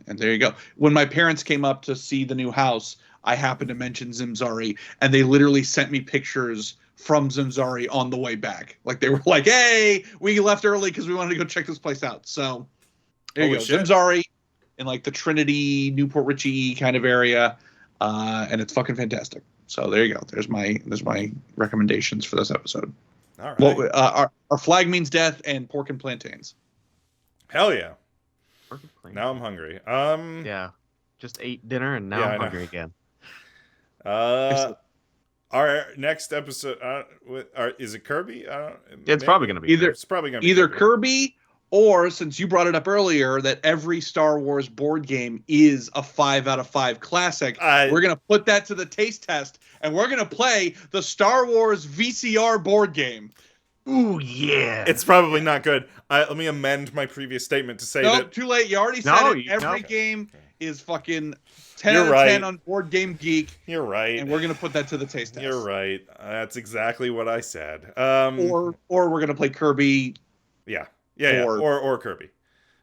there you go. When my parents came up to see the new house, I happened to mention Zimzari, and they literally sent me pictures from Zimzari on the way back. Like they were like, "Hey, we left early because we wanted to go check this place out." So there you go, shit. Zimzari in like the Trinity, Newport Richie kind of area, and it's fucking fantastic. So there you go. There's my recommendations for this episode. All right. Well, our flag means death and pork and plantains. Hell yeah. Now I'm hungry. Yeah. Just ate dinner and now I'm hungry again. Our next episode is it Kirby? It's probably going to be either Kirby, or, since you brought it up earlier, that every Star Wars board game is a 5 out of 5 classic. We're going to put that to the taste test, and we're going to play the Star Wars VCR board game. Ooh, yeah. It's probably not good. Let me amend my previous statement to say that. Too late. You already said it. Every game is fucking 10 out of 10 on Board Game Geek. You're right. And we're going to put that to the taste test. You're right. That's exactly what I said. Or we're going to play Kirby. Yeah. Or Kirby.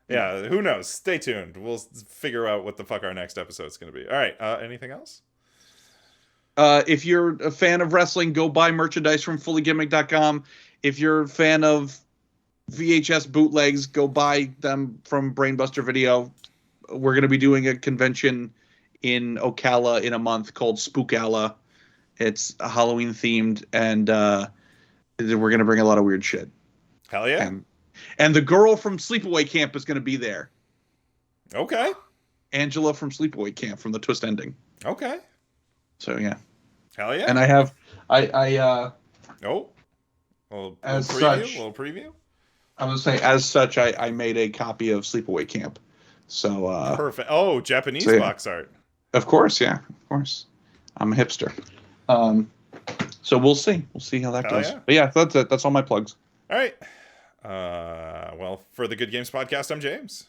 Yeah, who knows? Stay tuned. We'll figure out what the fuck our next episode's going to be. All right, anything else? If you're a fan of wrestling, go buy merchandise from fullygimmick.com. If you're a fan of VHS bootlegs, go buy them from Brainbuster Video. We're going to be doing a convention in Ocala in a month called Spookala. It's Halloween themed, and we're going to bring a lot of weird shit. Hell yeah. And the girl from Sleepaway Camp is going to be there. Okay. Angela from Sleepaway Camp from the twist ending. Okay. So yeah. Hell yeah. And I have little preview. I was saying, as such, I made a copy of Sleepaway Camp. So perfect. Oh, Japanese box art. Of course, yeah, of course. I'm a hipster. So we'll see. We'll see how that goes. Yeah. But yeah, that's it. That's all my plugs. All right. Well, for the Good Games Podcast, I'm James.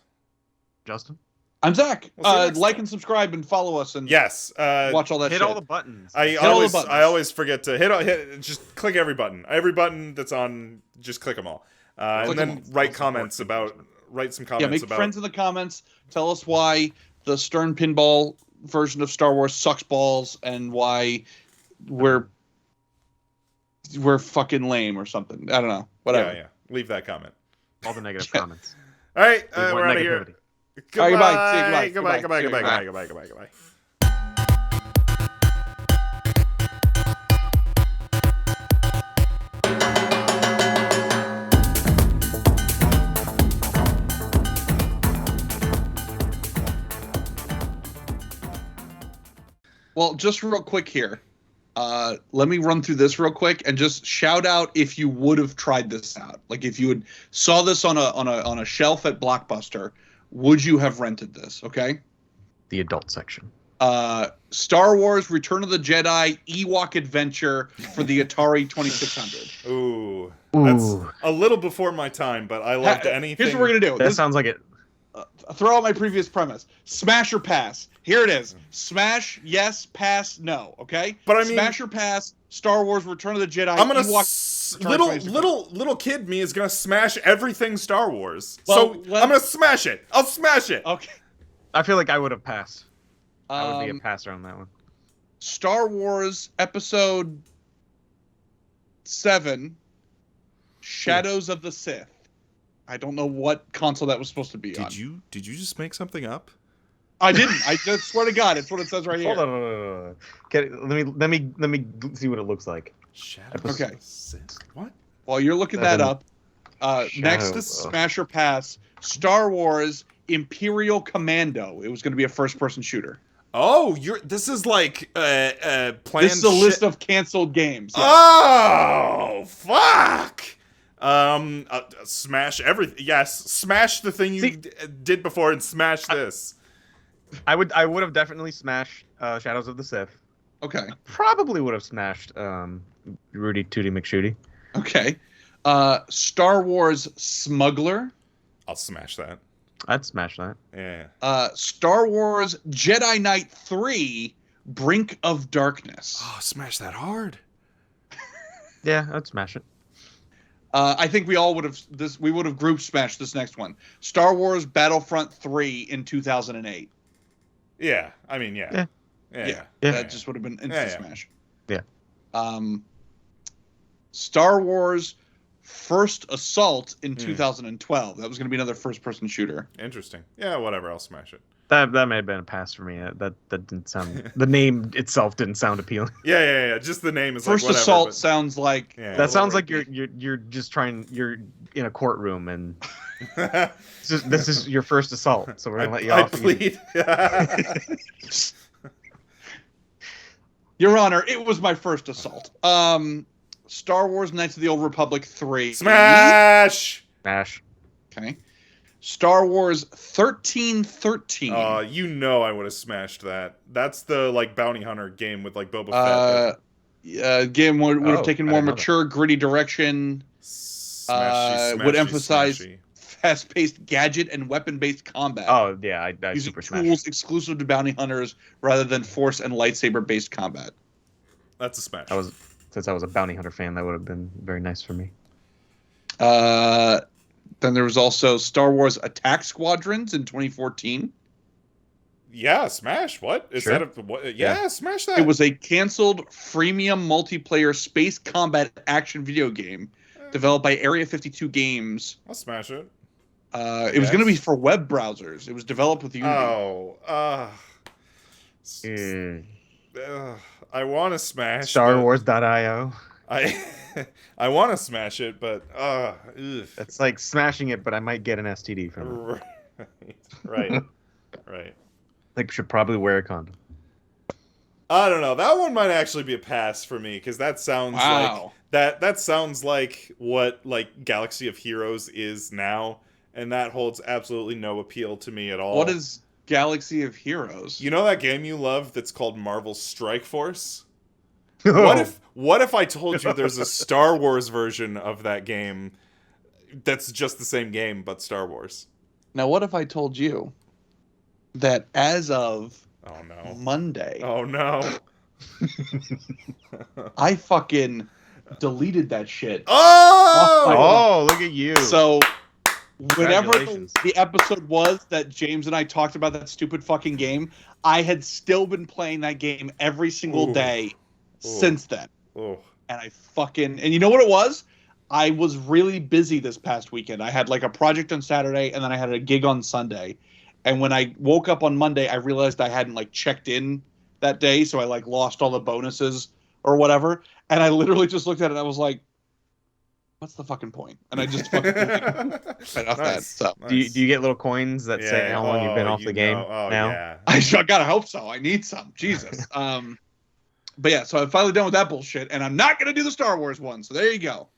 Justin. I'm Zach. Like and subscribe and follow us and watch all that. Hit all the buttons. I always forget to hit. Just click every button. Every button that's on. Just click them all. And then write some comments about. Yeah, make friends in the comments. Tell us why the Stern Pinball version of Star Wars sucks balls and why we're fucking lame or something. I don't know. Whatever. Yeah. Leave that comment. All the negative comments. All right, we're out of here. Goodbye. Goodbye. Well, just real quick here. Let me run through this real quick and just shout out if you would have tried this out. Like if you had saw this on a shelf at Blockbuster, would you have rented this? Okay. The adult section. Star Wars: Return of the Jedi Ewok Adventure for the Atari 2600. Ooh, that's a little before my time, but I loved anything. Here's what we're gonna do. That sounds like it. Throw out my previous premise. Smash or pass. Here it is. Smash, yes. Pass, no. Okay. But I mean, smash or pass. Star Wars: Return of the Jedi. I'm gonna little kid me is gonna smash everything Star Wars. Well, so I'm gonna smash it. I'll smash it. Okay. I feel like I would have passed. I would be a passer on that one. Star Wars Episode 7, Shadows of the Sith. I don't know what console that was supposed to be on. Did you just make something up? I didn't. I just swear to God, it's what it says right here. Hold on. Let me see what it looks like. Shadows of the Sith. What? While you're looking that up, next to Smash or Pass, Star Wars Imperial Commando. It was going to be a first-person shooter. Oh, this is like planned. This is a list of canceled games. Yeah. Oh, fuck! Smash everything. Yes, smash the thing you did before and smash this. I would have definitely smashed Shadows of the Sith. Okay. Probably would have smashed Rudy Tooty McShooty. Okay. Star Wars Smuggler. I'll smash that. I'd smash that. Yeah. Star Wars Jedi Knight 3, Brink of Darkness. Oh, smash that hard. Yeah, I'd smash it. I think we all would have we would have group smashed this next one. Star Wars Battlefront 3 in 2008. Yeah. I mean, yeah. That just would have been instant smash. Yeah. Star Wars First Assault in 2012. That was going to be another first-person shooter. Interesting. Yeah, whatever. I'll smash it. That may have been a pass for me. That didn't sound. The name itself didn't sound appeling. Yeah. Just the name is First like whatever. Assault sounds like. Yeah, that sounds like you're just trying. You're in a courtroom and this is your first assault. So we're gonna let you off. I plead. Your Honor, it was my first assault. Star Wars Knights of the Old Republic 3. Smash! Okay. Star Wars 1313. You know I would have smashed that. That's the like bounty hunter game with like Boba Fett. Game would have taken more mature, gritty direction. Smashy, would emphasize smashy. fast-paced gadget and weapon-based combat. Oh yeah, I using super tools smash. exclusive to bounty hunters rather than force and lightsaber-based combat. That's a smash. Since I was a bounty hunter fan, that would have been very nice for me. Then there was also Star Wars Attack Squadrons in 2014. Yeah, smash. What is Sure. that? What? Yeah, smash that. It was a canceled freemium multiplayer space combat action video game developed by Area 52 Games. I'll smash it. It was going to be for web browsers. It was developed with Unity. I want to smash Star Wars.io. I want to smash it, but It's like smashing it, but I might get an STD from it. Right. Like, should probably wear a condom. I don't know. That one might actually be a pass for me because that sounds like that sounds like what like Galaxy of Heroes is now, and that holds absolutely no appeal to me at all. What is Galaxy of Heroes? You know that game you love that's called Marvel Strike Force? Oh. What if I told you there's a Star Wars version of that game that's just the same game but Star Wars? Now, what if I told you that as of Monday, I fucking deleted that shit. Oh, look at you. So whenever the episode was that James and I talked about that stupid fucking game, I had still been playing that game every single day since then. And I fucking... And you know what it was? I was really busy this past weekend. I had like a project on Saturday, and then I had a gig on Sunday. And when I woke up on Monday, I realized I hadn't like checked in that day, so I like lost all the bonuses or whatever. And I literally just looked at it and I was like, what's the fucking point? And I just fucking right off that. So. Do you get little coins that say how long you've been off the game now? Yeah. I gotta hope so. I need some. Jesus. But yeah, so I'm finally done with that bullshit, and I'm not gonna do the Star Wars one. So there you go.